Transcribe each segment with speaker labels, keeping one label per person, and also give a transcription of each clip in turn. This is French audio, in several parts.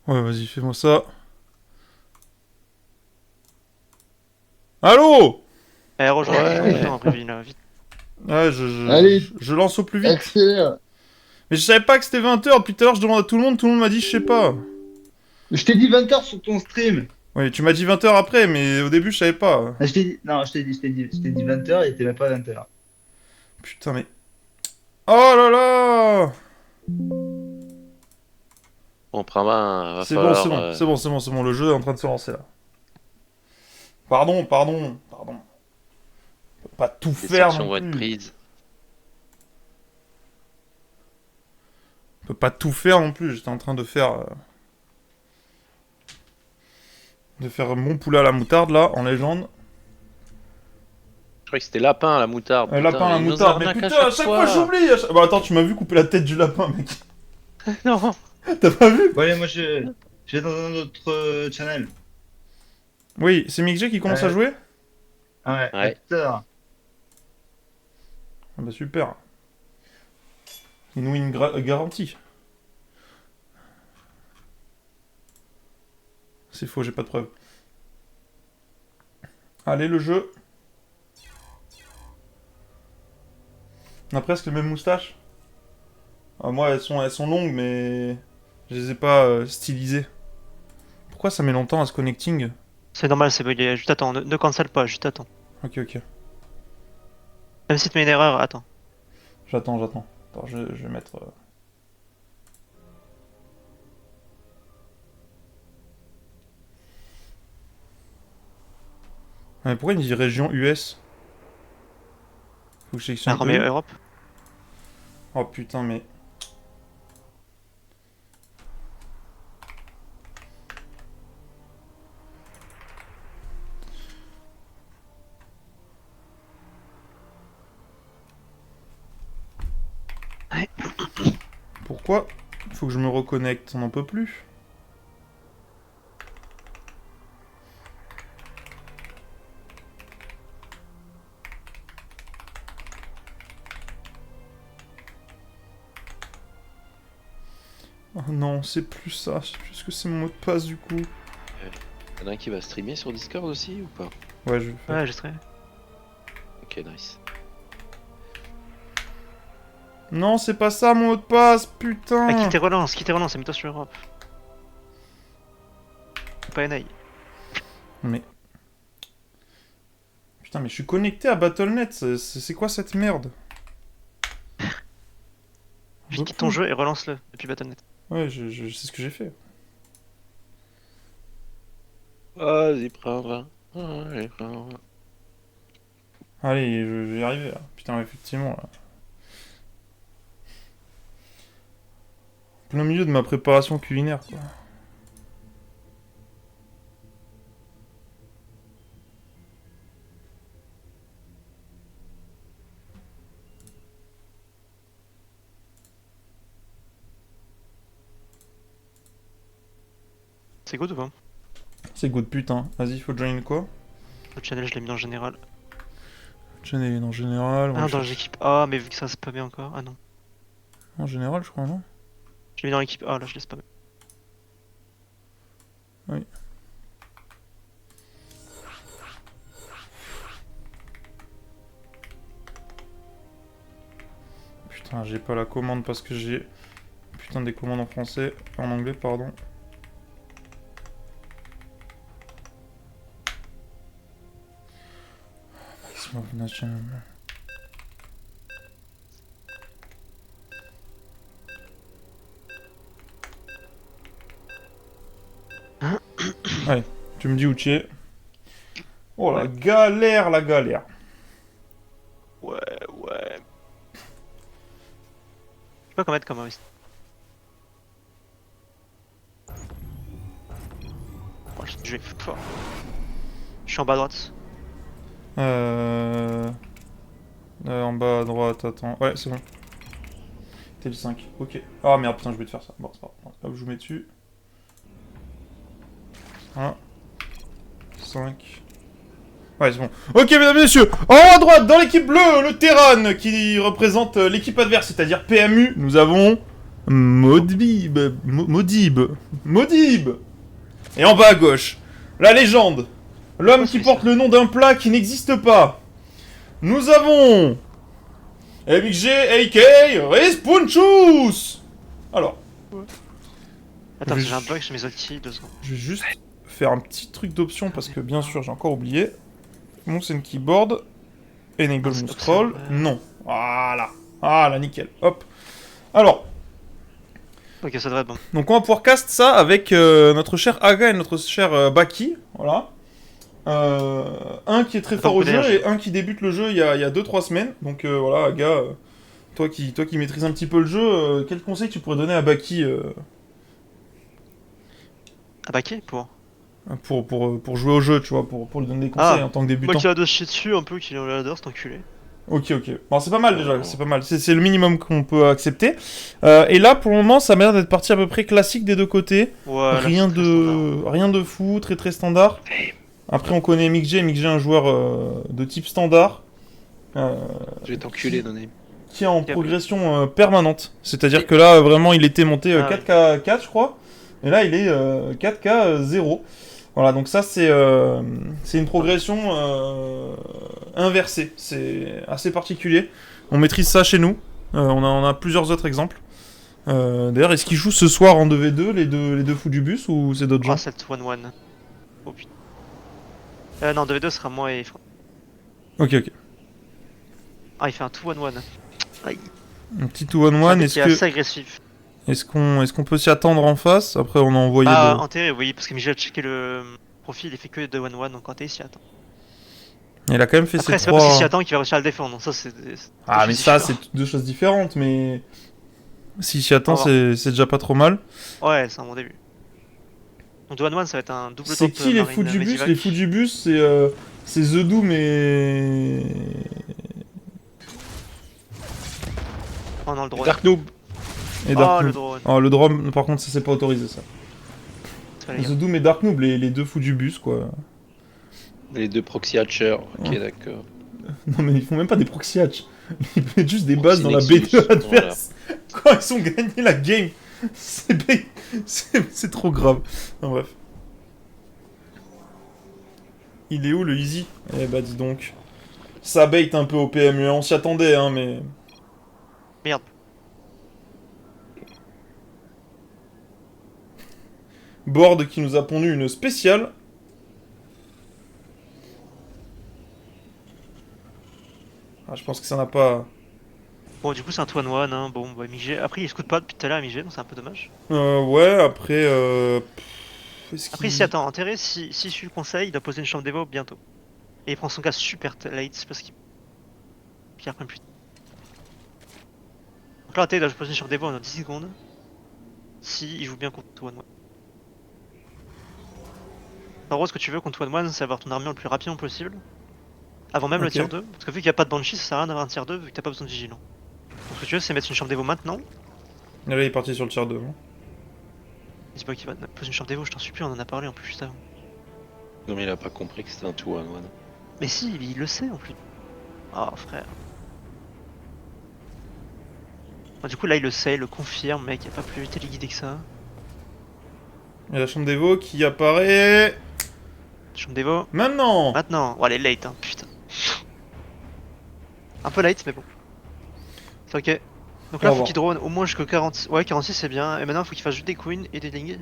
Speaker 1: Ouais, vas-y, fais-moi ça. Allô?
Speaker 2: Eh, rejoins, putain,
Speaker 3: Ouais.
Speaker 2: Bréville, là, vite.
Speaker 1: Ouais,
Speaker 3: Allez,
Speaker 1: je lance au plus vite.
Speaker 3: accélère.
Speaker 1: Mais je savais pas que c'était 20h. Depuis tout à l'heure, je demande à tout le monde m'a dit je sais pas.
Speaker 3: Je t'ai dit 20h sur ton stream.
Speaker 1: Oui, tu m'as dit 20h après, mais au début, je savais pas.
Speaker 3: Ah, je t'ai dit, non, je t'ai dit 20h et t'es même pas 20h.
Speaker 1: Putain, mais. Oh là là!
Speaker 4: Bon, Prama, va
Speaker 1: C'est bon, c'est
Speaker 4: falloir...
Speaker 1: bon, c'est bon, c'est bon, c'est bon. Le jeu est en train de se lancer là. Pardon, pardon, pardon. On peut pas tout
Speaker 4: les
Speaker 1: faire
Speaker 4: sanctions
Speaker 1: non
Speaker 4: vont être
Speaker 1: plus.
Speaker 4: prises.
Speaker 1: On peut pas tout faire non plus. J'étais en train de faire. De faire mon poulet à la moutarde là, en légende.
Speaker 4: Je croyais que c'était lapin à la moutarde.
Speaker 1: Un
Speaker 4: Putain,
Speaker 1: lapin à la
Speaker 4: mais ils nous
Speaker 1: moutarde. Mais
Speaker 4: arnaquent
Speaker 1: putain, à chaque fois j'oublie! Bah attends, tu m'as vu couper la tête du lapin, mec.
Speaker 4: Non.
Speaker 1: T'as pas vu?
Speaker 3: Bon, allez, moi, je vais dans un autre channel.
Speaker 1: Oui, c'est Mick J qui commence à
Speaker 3: Ouais.
Speaker 1: jouer?
Speaker 3: Ah ouais,
Speaker 4: Ouais.
Speaker 3: acteur.
Speaker 1: Ah bah super. Une win garantie. C'est faux, j'ai pas de preuve. Allez, le jeu. On a presque les mêmes moustaches. Ah, moi, elles sont longues, mais je les ai pas stylisées. Pourquoi ça met longtemps à se connecting?
Speaker 2: C'est normal, c'est bugué. Juste attends, ne cancel pas, juste attends.
Speaker 1: Ok, ok.
Speaker 2: Même si tu mets une erreur, attends.
Speaker 1: J'attends, j'attends. Attends, je vais mettre... Mais pourquoi il me dit région US? Faut que je
Speaker 2: Ah,
Speaker 1: sélectionne
Speaker 2: remets
Speaker 1: E.
Speaker 2: Europe.
Speaker 1: Oh putain, mais...
Speaker 2: Ouais.
Speaker 1: Pourquoi? Faut que je me reconnecte, on n'en peut plus. Oh non, c'est plus ça, je sais plus ce que c'est mon mot de passe du coup.
Speaker 4: Y'en a un qui va streamer sur Discord aussi ou pas?
Speaker 1: Ouais, je vais le faire.
Speaker 2: Ouais, je serai.
Speaker 4: Ok, nice.
Speaker 1: Non, c'est pas ça mon mot de passe,
Speaker 2: Ah,
Speaker 1: putain!
Speaker 2: quitte et relance, et mets-toi sur Europe. Pas NA.
Speaker 1: Mais... Putain, mais je suis connecté à Battle.net, c'est quoi cette merde?
Speaker 2: Juste quitte ton jeu et relance-le depuis Battle.net.
Speaker 1: Ouais, je sais ce que j'ai fait.
Speaker 4: Vas-y, Prama. Allez, Prama.
Speaker 1: Allez, je vais y arriver là. Putain, effectivement là. Plein milieu de ma préparation culinaire quoi.
Speaker 2: C'est good ou pas?
Speaker 1: C'est good putain. Vas-y, faut join quoi?
Speaker 2: Le channel, je l'ai mis dans le général.
Speaker 1: Channel en général.
Speaker 2: Ah, dans l'équipe A, mais vu que ça se pas bien encore. Ah non.
Speaker 1: En général, je crois, non?
Speaker 2: Je l'ai mis dans l'équipe A, là, je laisse pas.
Speaker 1: Oui. Putain, j'ai pas la commande parce que j'ai... Putain, des commandes en français. En anglais, pardon. Maximum national. Allez, tu me dis où tu es. Oh la
Speaker 2: Ouais.
Speaker 1: galère, la galère.
Speaker 2: Ouais, ouais. Je sais pas comment mettre comme risque. Oh, je vais fort. Je suis en bas à droite.
Speaker 1: En bas à droite, attends. Ouais, c'est bon. T'es le 5, ok. Ah merde, putain, je vais te faire ça. Bon, c'est pas grave. Hop, je vous mets dessus. 1, 5. Ouais, c'est bon. Ok, mesdames et messieurs, en haut à droite, dans l'équipe bleue, le Terran qui représente l'équipe adverse, c'est-à-dire PMU, nous avons Modib. Modib. Et en bas à gauche, la légende. L'homme qui porte le nom d'un plat qui n'existe pas. Nous avons... MXG, AK, Respunchus. Alors.
Speaker 2: Attends,
Speaker 1: Je-
Speaker 2: j'ai un bug sur mes ultis, 2 secondes.
Speaker 1: Je vais juste faire un petit truc d'option parce que bien sûr j'ai encore oublié. Mouse keyboard. Enable
Speaker 2: c'est
Speaker 1: mouse scroll.
Speaker 2: observe.
Speaker 1: Non. Voilà. Voilà, nickel. Hop. Alors,
Speaker 2: Ok, ça devrait être bon.
Speaker 1: donc on va pouvoir cast ça avec notre cher Aga et notre cher Baki. Voilà. Un qui est très
Speaker 2: Attends,
Speaker 1: fort au jeu
Speaker 2: PDH.
Speaker 1: et un qui débute le jeu il y a 2-3 semaines. Donc voilà, Aga, toi qui maîtrises un petit peu le jeu, quel conseil tu pourrais donner à Baki
Speaker 2: Ah bah qui pour
Speaker 1: pour jouer au jeu, tu vois, pour lui donner des conseils
Speaker 2: Ah,
Speaker 1: en tant que
Speaker 2: Moi
Speaker 1: débutant.
Speaker 2: qui a de chier dessus un peu, qui l'adore, cet enculé.
Speaker 1: Ok. Bon, c'est pas mal déjà, c'est pas mal. C'est le minimum qu'on peut accepter. Et là, pour le moment, ça m'a l'air d'être parti à peu près classique des deux côtés.
Speaker 2: Ouais, là,
Speaker 1: rien
Speaker 2: c'est très standard.
Speaker 1: rien de fou, très standard. Après, on connaît MXG. MXG est un joueur de type standard.
Speaker 4: Je vais t'enculer, Noné.
Speaker 1: Qui est en
Speaker 2: Ok.
Speaker 1: progression permanente. C'est-à-dire que là, vraiment, il était monté
Speaker 2: Ah
Speaker 1: 4K4, je crois. Et là, il est 4K0. Voilà, donc ça, c'est une progression inversée. C'est assez particulier. On maîtrise ça chez nous. On a plusieurs autres exemples. D'ailleurs, est-ce qu'ils jouent ce soir en 2v2, les deux fous du bus, ou c'est d'autres gens?
Speaker 2: Ah, 7-1-1. Oh putain. Non, 2v2 sera moi et...
Speaker 1: Ok.
Speaker 2: Ah, il fait un 2-1-1. Aïe.
Speaker 1: Un petit 2-1-1,
Speaker 2: C'est assez agressif.
Speaker 1: est-ce qu'on peut s'y attendre en face? Après, on a envoyé
Speaker 2: Ah,
Speaker 1: le...
Speaker 2: en théorie, oui, parce que Michel a checké le profil, il fait que 2-1-1, donc en théorie, il s'y attend.
Speaker 1: Il a quand même fait
Speaker 2: Après,
Speaker 1: ses
Speaker 2: c'est pas parce qu'il s'y
Speaker 1: trois...
Speaker 2: attend qu'il va réussir à le défendre, donc ça, c'est...
Speaker 1: Ah, mais ça,
Speaker 2: c'est...
Speaker 1: c'est deux choses différentes, mais... S'il s'y attend,
Speaker 2: On va
Speaker 1: c'est déjà pas trop mal.
Speaker 2: Ouais, c'est un bon début. Donc 2-1-1, ça va être un double
Speaker 1: C'est
Speaker 2: top
Speaker 1: qui les
Speaker 2: Marine
Speaker 1: fous du bus?
Speaker 2: Medivac.
Speaker 1: Les fous du bus, c'est The Doom et...
Speaker 2: Oh non, le drone.
Speaker 4: Dark Noob.
Speaker 1: et
Speaker 2: Oh,
Speaker 1: Dark
Speaker 2: le
Speaker 1: Noob.
Speaker 2: drone.
Speaker 1: Oh, le drone, par contre, ça c'est pas autorisé, ça.
Speaker 2: Fallait
Speaker 1: The
Speaker 2: dire.
Speaker 1: Doom et Dark Noob, les deux fous du bus, quoi.
Speaker 4: Les deux proxy hatchers. Ok,
Speaker 1: Ouais.
Speaker 4: d'accord.
Speaker 1: Non, mais ils font même pas des proxy hatch. Ils mettent juste des
Speaker 4: Proxy
Speaker 1: bases dans la
Speaker 4: Nexus,
Speaker 1: B2 adverse. Quand ils ont gagné la game. C'est trop grave. Enfin, bref. Il est où le easy? Eh bah dis donc. Ça bait un peu au PMU, on s'y attendait, hein, mais...
Speaker 2: Merde.
Speaker 1: Board qui nous a pondu une spéciale. Ah, je pense que ça n'a pas...
Speaker 2: Bon, du coup, c'est un 2-1-1, hein. Bon, bah, MIG. Après, il scoute pas depuis tout à l'heure, MIG, donc c'est un peu dommage.
Speaker 1: Ouais, après... est-ce
Speaker 2: Après,
Speaker 1: qu'il-
Speaker 2: si attends, intérêt, si suit le conseil, il doit poser une chambre d'Evo bientôt. Et il prend son cas super late parce qu'il reprend plus. Donc là, il doit poser une chambre d'Evo en 10 secondes. Si il joue bien contre 2-1-1. En gros, ce que tu veux contre 1-1, c'est avoir ton armure le plus rapidement possible. Avant même le
Speaker 1: Ok.
Speaker 2: tier 2. Parce que vu qu'il n'y a pas de Banshee, ça sert à rien d'avoir un tier 2 vu que t'as pas besoin de vigilant. Donc ce que tu veux, c'est mettre une chambre d'Evo maintenant.
Speaker 1: Et là, il est parti sur le tier 2. Hein.
Speaker 2: Dis pas qu'il va poser une chambre d'Evo, je t'en supplie, on en a parlé en plus juste avant.
Speaker 4: Non, mais il a pas compris que c'était un 2-1-1.
Speaker 2: Mais si, il le sait en plus. Oh frère. Bon, du coup là il le sait, il le confirme, mec, y a pas plus téléguidé que ça.
Speaker 1: Il y a la chambre d'Evo qui apparaît...
Speaker 2: Chambre d'Evo.
Speaker 1: Maintenant.
Speaker 2: Maintenant. Oh elle est late hein, putain. Un peu late mais bon. C'est ok. Donc
Speaker 1: On
Speaker 2: là
Speaker 1: va
Speaker 2: faut
Speaker 1: voir.
Speaker 2: qu'il drone au moins jusqu'au 40. Ouais 46 c'est bien. Et maintenant faut qu'il fasse juste des queens et des lings.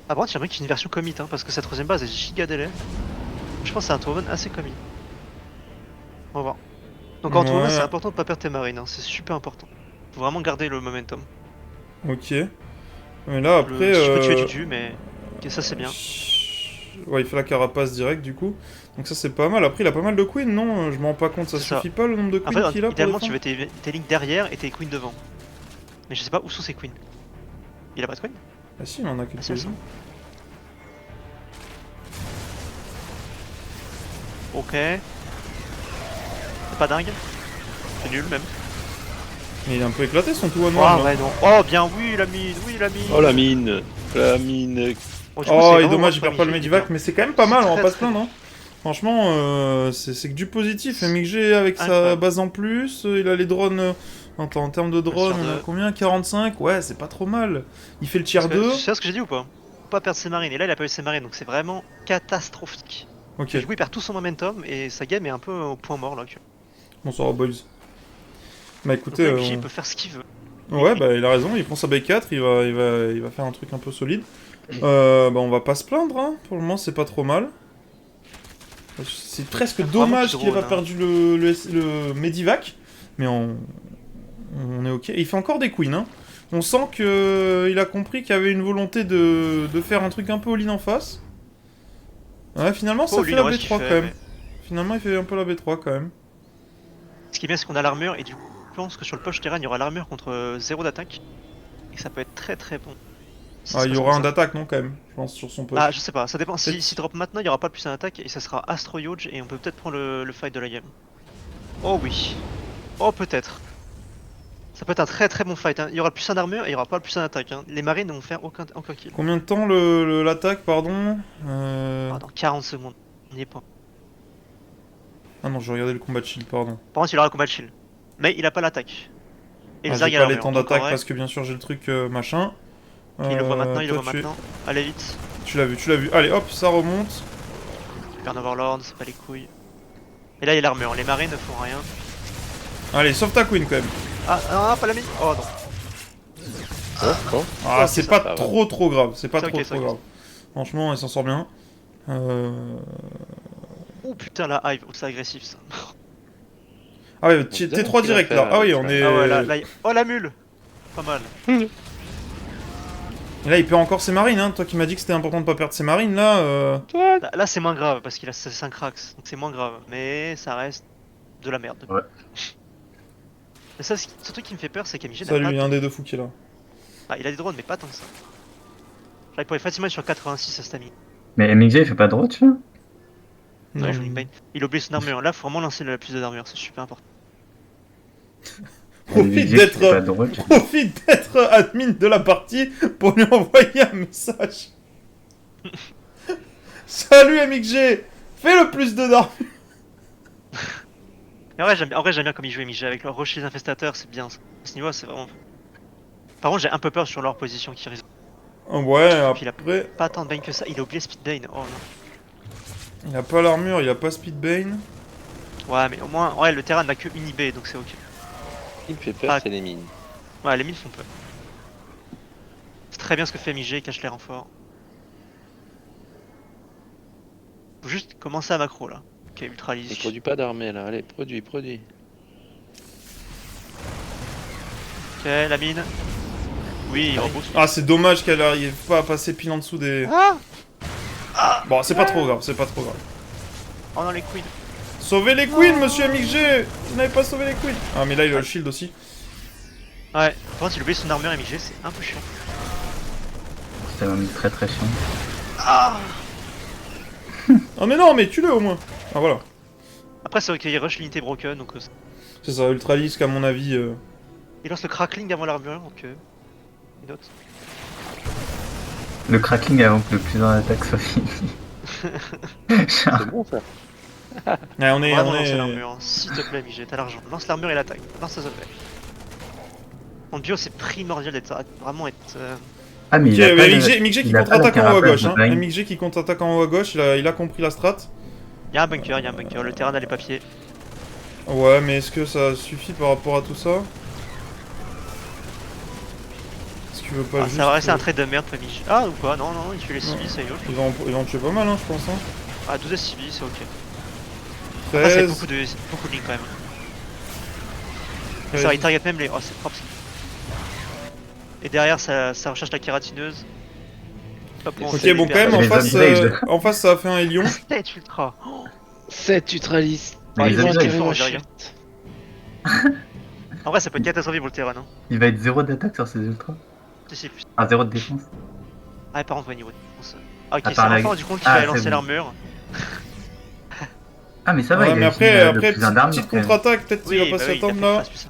Speaker 2: Ah par contre j'aimerais qu'il y ait une version commit hein, parce que sa troisième base est giga délai. Je pense que c'est un tournament assez commit. On va voir. Donc en tournament
Speaker 1: Ouais.
Speaker 2: c'est important de pas perdre tes marines, hein. C'est super important. Faut vraiment garder le momentum.
Speaker 1: Ok. Mais là, après...
Speaker 2: Tu peux tuer du tu, mais ok, ça c'est bien.
Speaker 1: Ouais, il fait la carapace direct, du coup. Donc ça, c'est pas mal. Après, il a pas mal de queens, non? Je m'en rends pas compte, ça
Speaker 2: C'est ça.
Speaker 1: suffit pas, le nombre de queens
Speaker 2: Après,
Speaker 1: qu'il a pour
Speaker 2: idéalement, tu
Speaker 1: défendre?
Speaker 2: veux tes lignes derrière et tes queens devant. Mais je sais pas où sont ces queens. Il a pas de queen?
Speaker 1: Ah si, il en a
Speaker 2: Ah, c'est
Speaker 1: quelques-uns.
Speaker 2: ça. Ok. C'est pas dingue. C'est nul même.
Speaker 1: Mais il est un peu éclaté, son tout one
Speaker 2: Ah ouais, non. Oh bien, oui, la mine.
Speaker 4: Oh, la mine. La mine.
Speaker 2: Bon, du coup, c'est
Speaker 1: Oh, et
Speaker 2: vraiment
Speaker 1: dommage, il
Speaker 2: pas
Speaker 1: perd pas le
Speaker 2: Mickey,
Speaker 1: Medivac,
Speaker 2: bien.
Speaker 1: mais c'est quand même pas mal, on va
Speaker 2: Très,
Speaker 1: pas se
Speaker 2: très
Speaker 1: plaindre. Hein. Franchement, c'est que du positif. MXG avec sa
Speaker 2: Incroyable.
Speaker 1: base en plus, il a les drones Attends, en termes de drone,
Speaker 2: tier
Speaker 1: on a
Speaker 2: 2.
Speaker 1: combien? 45? Ouais, c'est pas trop mal. Il fait le tier 2.
Speaker 2: Tu sais ce que j'ai dit ou pas? Faut pas perdre ses marines. Et là, il a pas eu ses marines, donc c'est vraiment catastrophique.
Speaker 1: Ok,
Speaker 2: Du coup, il perd tout son momentum et sa game est un peu au point mort là.
Speaker 1: bonsoir boys. Bah
Speaker 2: Donc
Speaker 1: écoutez,
Speaker 2: là, MJ, il peut faire ce qu'il veut.
Speaker 1: ouais, bah il a raison, il prend sa B4, il va faire un truc un peu solide. Bah on va pas se plaindre, hein. Pour le moment c'est pas trop mal. C'est presque
Speaker 2: Vraiment
Speaker 1: dommage
Speaker 2: plus
Speaker 1: qu'il ait pas
Speaker 2: drôle,
Speaker 1: perdu le Medivac, mais on est ok. Et il fait encore des queens, hein. On sent que il a compris qu'il y avait une volonté de faire un truc un peu all-in en face. Ouais, finalement ça
Speaker 2: Oh,
Speaker 1: fait
Speaker 2: lui,
Speaker 1: la
Speaker 2: il
Speaker 1: B3
Speaker 2: reste qu'il
Speaker 1: quand
Speaker 2: fait,
Speaker 1: même.
Speaker 2: mais-
Speaker 1: Finalement il fait un peu la B3 quand même.
Speaker 2: Ce qui est bien, c'est qu'on a l'armure et du coup, je pense que sur le push terrain, il y aura l'armure contre 0 d'attaque. Et ça peut être très très bon. Si
Speaker 1: Ah,
Speaker 2: ça
Speaker 1: il y
Speaker 2: passe
Speaker 1: aura
Speaker 2: comme
Speaker 1: un
Speaker 2: ça.
Speaker 1: d'attaque non quand même, je pense, sur son push.
Speaker 2: Ah, je sais pas, ça dépend. Si,
Speaker 1: Peut-être-
Speaker 2: si drop maintenant, il y aura pas le plus un attaque et ça sera Astro Huge et on peut peut-être prendre le fight de la game. Oh oui. Oh, peut-être. Ça peut être un très très bon fight. Hein. Il y aura le plus un d'armure et il y aura pas le plus un d'attaque. Hein. Les marines ne vont faire aucun kill.
Speaker 1: Combien de temps l'attaque, pardon
Speaker 2: Ah, dans 40 secondes. On n'y est pas.
Speaker 1: Ah non, je regardais le combat de shield, pardon.
Speaker 2: Par contre, il aura le combat de shield. Mais il a pas l'attaque. Et
Speaker 1: Ah,
Speaker 2: le Zerg
Speaker 1: j'ai
Speaker 2: a
Speaker 1: pas les
Speaker 2: l'armure.
Speaker 1: temps
Speaker 2: Donc, en
Speaker 1: d'attaque
Speaker 2: vrai,
Speaker 1: parce que bien sûr j'ai le truc machin.
Speaker 2: il le voit maintenant, il le
Speaker 1: toi,
Speaker 2: voit maintenant. Allez vite.
Speaker 1: Tu l'as vu. Allez hop, ça remonte.
Speaker 2: Burn Overlord, c'est pas les couilles. Et là, il y a l'armure. Les marines ne font rien.
Speaker 1: Allez, sauve ta queen quand même.
Speaker 2: Ah, pas la mine. Oh non.
Speaker 4: Bon.
Speaker 1: Ah,
Speaker 2: Ouais,
Speaker 1: c'est
Speaker 2: c'est
Speaker 1: pas
Speaker 4: ça,
Speaker 1: trop grave. C'est pas
Speaker 2: C'est
Speaker 1: trop
Speaker 2: ok, c'est ok.
Speaker 1: grave. Franchement, elle s'en sort bien.
Speaker 2: Oh putain, la hive. Oh, c'est agressif ça.
Speaker 1: Ah ouais,
Speaker 4: On se demande
Speaker 1: T3
Speaker 4: ce qu'il va
Speaker 1: direct
Speaker 4: faire
Speaker 1: là. Ah oui,
Speaker 4: avec
Speaker 1: on
Speaker 4: ça.
Speaker 1: est.
Speaker 2: Ah ouais, là, oh la mule. Pas mal.
Speaker 1: Et là, il perd encore ses marines, hein. Toi qui m'as dit que c'était important de pas perdre ses marines, là.
Speaker 2: Là, c'est moins grave parce qu'il a 5 cracks. Donc c'est moins grave. Mais ça reste de la merde.
Speaker 3: Ouais.
Speaker 2: Mais ça, ce truc qui me fait peur, c'est qu'Amigé n'a
Speaker 1: Salut,
Speaker 2: pas.
Speaker 1: il y a un des deux fous qui est là.
Speaker 2: Ah, il a des drones, mais pas tant que ça. Genre, il pourrait facilement être sur 86 à stamina.
Speaker 3: Mais MXG, il fait pas de droit, tu vois?
Speaker 2: Ouais,
Speaker 1: Non.
Speaker 2: je joue une Bane. Il oublie son armure. Là, faut vraiment lancer la plus d'armure, c'est super important.
Speaker 1: Profite d'être admin de la partie pour lui envoyer un message. Salut MXG, fais le plus de d'armure.
Speaker 2: Mais en vrai, j'aime bien comme ils jouent MJ avec leur rocher infestateurs, c'est bien. Ça. À ce niveau, c'est vraiment. Par contre, j'ai un peu peur sur leur position qui risque.
Speaker 1: Ouais,
Speaker 2: Puis il a
Speaker 1: après,
Speaker 2: pas tant de Bane que ça. Il a oublié Speed Bane. Oh non.
Speaker 1: il a pas l'armure, il a pas Speedbane.
Speaker 2: Ouais, mais au moins, ouais, le terrain n'a que une IB, donc c'est ok.
Speaker 4: Ce qui me fait peur,
Speaker 2: Ah.
Speaker 4: c'est les mines.
Speaker 2: Ouais, les mines font peur. C'est très bien ce que fait MJ, cache les renforts. Faut juste commencer à macro là. Ok, ultra
Speaker 4: Il
Speaker 2: lisse.
Speaker 4: produit pas d'armée là. Allez, produit.
Speaker 2: Ok, la mine. Oui, il reboost.
Speaker 1: Ah, c'est dommage qu'elle arrive pas à passer pile en dessous des... Bon, c'est pas trop grave,
Speaker 2: Oh non, les queens.
Speaker 1: Sauvez les queens, monsieur MXG. Vous n'avez pas sauvé les queens. Ah, mais là, il a le shield aussi.
Speaker 2: Ouais, par contre, il oublie son armure MJ, c'est un peu chiant.
Speaker 3: C'est même très très chiant.
Speaker 1: Ah, mais non, mais tue-le au moins. Ah, voilà.
Speaker 2: Après, c'est ok, il rush l'unité broken, donc
Speaker 1: C'est ça, Ultra Lisk, à mon avis...
Speaker 2: il lance le crackling avant l'armure, donc il note.
Speaker 3: Le crackling avant que le plus en attaque soit fini.
Speaker 4: C'est bon ça.
Speaker 1: Ouais, on est...
Speaker 2: Vraiment
Speaker 1: on
Speaker 2: lancer
Speaker 1: est...
Speaker 2: l'armure, hein. S'il te plaît, MJ, t'as l'argent. Lance l'armure et l'attaque. Lance ça, s'il te plaît. En bio, c'est primordial d'être vraiment être.
Speaker 3: Ah, mais
Speaker 1: Ok,
Speaker 3: il a pas
Speaker 1: MXG qui
Speaker 3: il a pas
Speaker 1: contre-attaque
Speaker 3: la
Speaker 1: en haut à
Speaker 3: carapace
Speaker 1: gauche,
Speaker 3: de
Speaker 1: hein.
Speaker 3: Bane.
Speaker 1: MXG qui contre-attaque en haut à gauche, il a compris la strat.
Speaker 2: Y'a un bunker, le terrain a les papiers.
Speaker 1: Ouais, mais est-ce que ça suffit par rapport à tout ça? Est-ce qu'il veut pas juste...
Speaker 2: Ça va rester un trade de merde pour MJ. Ah, ou quoi? Non, il tue les civils, ça y est.
Speaker 1: Ils vont en tuer pas mal, hein, je pense, hein.
Speaker 2: Ah, 12 civils, c'est ok. Après, ça fait
Speaker 1: 13...
Speaker 2: beaucoup de lignes quand même.
Speaker 1: 13.
Speaker 2: Ça, il target même les. Oh, c'est propre ça. Et derrière, ça recherche la kératineuse. Hop, on
Speaker 1: Ok,
Speaker 2: sait
Speaker 1: bon,
Speaker 2: les
Speaker 1: quand même,
Speaker 2: pertes.
Speaker 1: en face, ça a fait un Hélion.
Speaker 2: 7 ultra.
Speaker 4: 7 ultralistes.
Speaker 3: Mais
Speaker 2: ils
Speaker 3: les
Speaker 2: vont
Speaker 3: amis,
Speaker 2: être
Speaker 3: ils
Speaker 2: forts,
Speaker 3: vont
Speaker 2: je dirais. En vrai, ça peut être catastrophique pour le terrain, non?
Speaker 3: Il va être 0 d'attaque sur ses ultras.
Speaker 2: C'est plus.
Speaker 3: Ah, 0 de défense.
Speaker 2: Ah, par contre, ouais, niveau de défense. Ah, ok,
Speaker 3: À
Speaker 2: c'est
Speaker 3: part la-
Speaker 2: enfin du compte qu'il
Speaker 3: Ah,
Speaker 2: va
Speaker 3: c'est
Speaker 2: lancer
Speaker 3: bon.
Speaker 2: l'armure.
Speaker 3: Ah, mais ça va,
Speaker 1: Ouais,
Speaker 3: il
Speaker 1: mais
Speaker 3: a
Speaker 1: après,
Speaker 3: utilisé le
Speaker 1: après
Speaker 3: plus un d'armes,
Speaker 1: petite
Speaker 3: quand même.
Speaker 1: contre-attaque, peut-être qu'il
Speaker 2: Oui,
Speaker 1: va
Speaker 2: bah
Speaker 1: pas
Speaker 2: oui, il a
Speaker 1: s'attendre
Speaker 2: fait
Speaker 1: là.
Speaker 2: face puissant.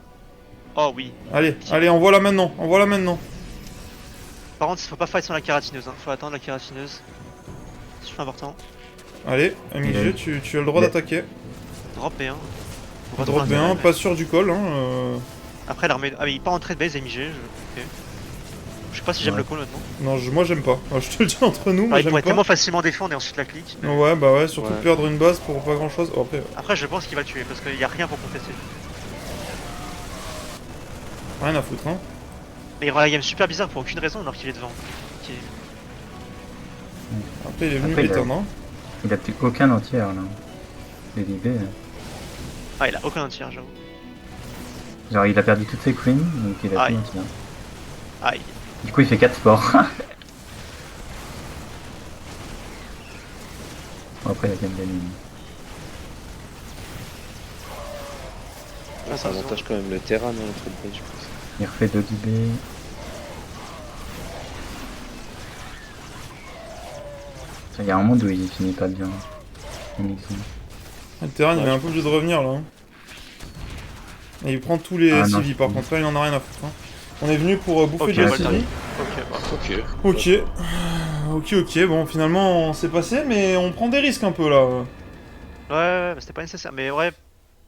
Speaker 2: Oh oui.
Speaker 1: Allez, envoie-la maintenant,
Speaker 2: Par contre, il faut pas fight sans la kératineuse, hein. Faut attendre la kératineuse. C'est super important.
Speaker 1: Allez, MXG, tu as le droit
Speaker 3: Ouais.
Speaker 1: d'attaquer.
Speaker 2: Drop B1. Faut pas
Speaker 1: Drop
Speaker 2: trop
Speaker 1: B1,
Speaker 2: l'intérêt,
Speaker 1: pas sûr du call, hein.
Speaker 2: Après l'armée. Ah, mais il part en trade base MIG. Ok. Je sais pas si j'aime
Speaker 3: Ouais.
Speaker 2: le call maintenant.
Speaker 1: Non, moi j'aime pas. Je te le dis entre nous, moi
Speaker 2: Ah, il
Speaker 1: j'aime
Speaker 2: pourrait
Speaker 1: pas.
Speaker 2: tellement facilement défendre et ensuite la clique. mais-
Speaker 1: Ouais, bah ouais, surtout
Speaker 4: Ouais.
Speaker 1: perdre une base pour pas grand chose. Oh, après,
Speaker 2: Après, je pense qu'il va le tuer parce qu'il y a rien pour contester.
Speaker 1: rien à foutre, hein.
Speaker 2: Mais il rend la game super bizarre pour aucune raison alors qu'il est devant. Ok.
Speaker 1: Après, il est venu
Speaker 3: Après, il a-
Speaker 1: Etern, hein.
Speaker 3: Il a plus aucun entier là. Les libés.
Speaker 2: Ah, il a aucun tir, j'avoue.
Speaker 3: Genre il a perdu toutes ses queens, donc il a
Speaker 2: Aïe.
Speaker 3: plus d'entier.
Speaker 2: Aïe.
Speaker 3: Du coup il fait 4 sports. Bon, après il y a quand même des mines.
Speaker 4: Ah, ça avantage quand même le terrain dans le trade base, je pense.
Speaker 3: Il refait 2 libés. Il y a un monde où il finit pas bien. Mixon.
Speaker 1: Le terrain, il
Speaker 4: Ouais,
Speaker 1: est un
Speaker 4: je
Speaker 1: peu obligé de revenir là. Hein. Et il prend tous les
Speaker 3: Ah, non,
Speaker 1: CV par
Speaker 3: je-
Speaker 1: contre, là il en a rien à foutre. Hein. On est venu pour bouffer
Speaker 2: Ok,
Speaker 1: du
Speaker 2: Voltaire.
Speaker 1: CV.
Speaker 2: Ok, bah.
Speaker 1: Ok, bon, finalement c'est passé, mais on prend des risques un peu là.
Speaker 2: Ouais, bah, c'était pas nécessaire. Mais ouais,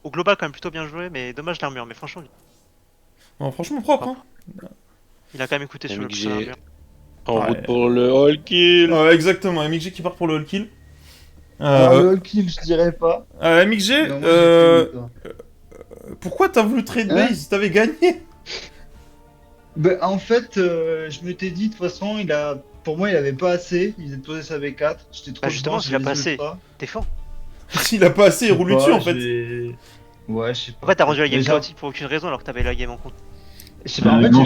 Speaker 2: au global, quand même plutôt bien joué. Mais dommage l'armure. Mais franchement,
Speaker 1: Non, franchement propre, hein.
Speaker 2: il a quand même écouté sur le
Speaker 4: MXG.
Speaker 2: putain d'armure.
Speaker 4: En
Speaker 1: Ouais.
Speaker 4: route pour le all kill.
Speaker 1: Exactement, MXG qui part pour le all kill.
Speaker 5: Alors, le all kill, je dirais pas.
Speaker 1: MXG,
Speaker 5: Non, moi, j'ai fait mieux, toi.
Speaker 1: pourquoi t'as voulu trade
Speaker 5: Hein
Speaker 1: base? T'avais gagné.
Speaker 5: Ben, en fait, je m'étais dit, de toute façon, pour moi, il avait pas assez. Il venait de poser sa V4. J'étais trop
Speaker 2: Bah, justement,
Speaker 5: devant,
Speaker 2: s'il a
Speaker 5: j'ai
Speaker 2: pas
Speaker 5: les
Speaker 2: assez.
Speaker 5: ultras.
Speaker 2: Défends.
Speaker 1: S'il a pas assez, il
Speaker 5: Je sais
Speaker 1: roule
Speaker 5: pas,
Speaker 1: dessus en fait.
Speaker 5: Ouais, je sais pas.
Speaker 2: Après, t'as rendu la game
Speaker 5: Déjà,
Speaker 2: chaotique pour aucune raison alors que t'avais la game en compte.
Speaker 5: je sais pas, en fait,
Speaker 6: non,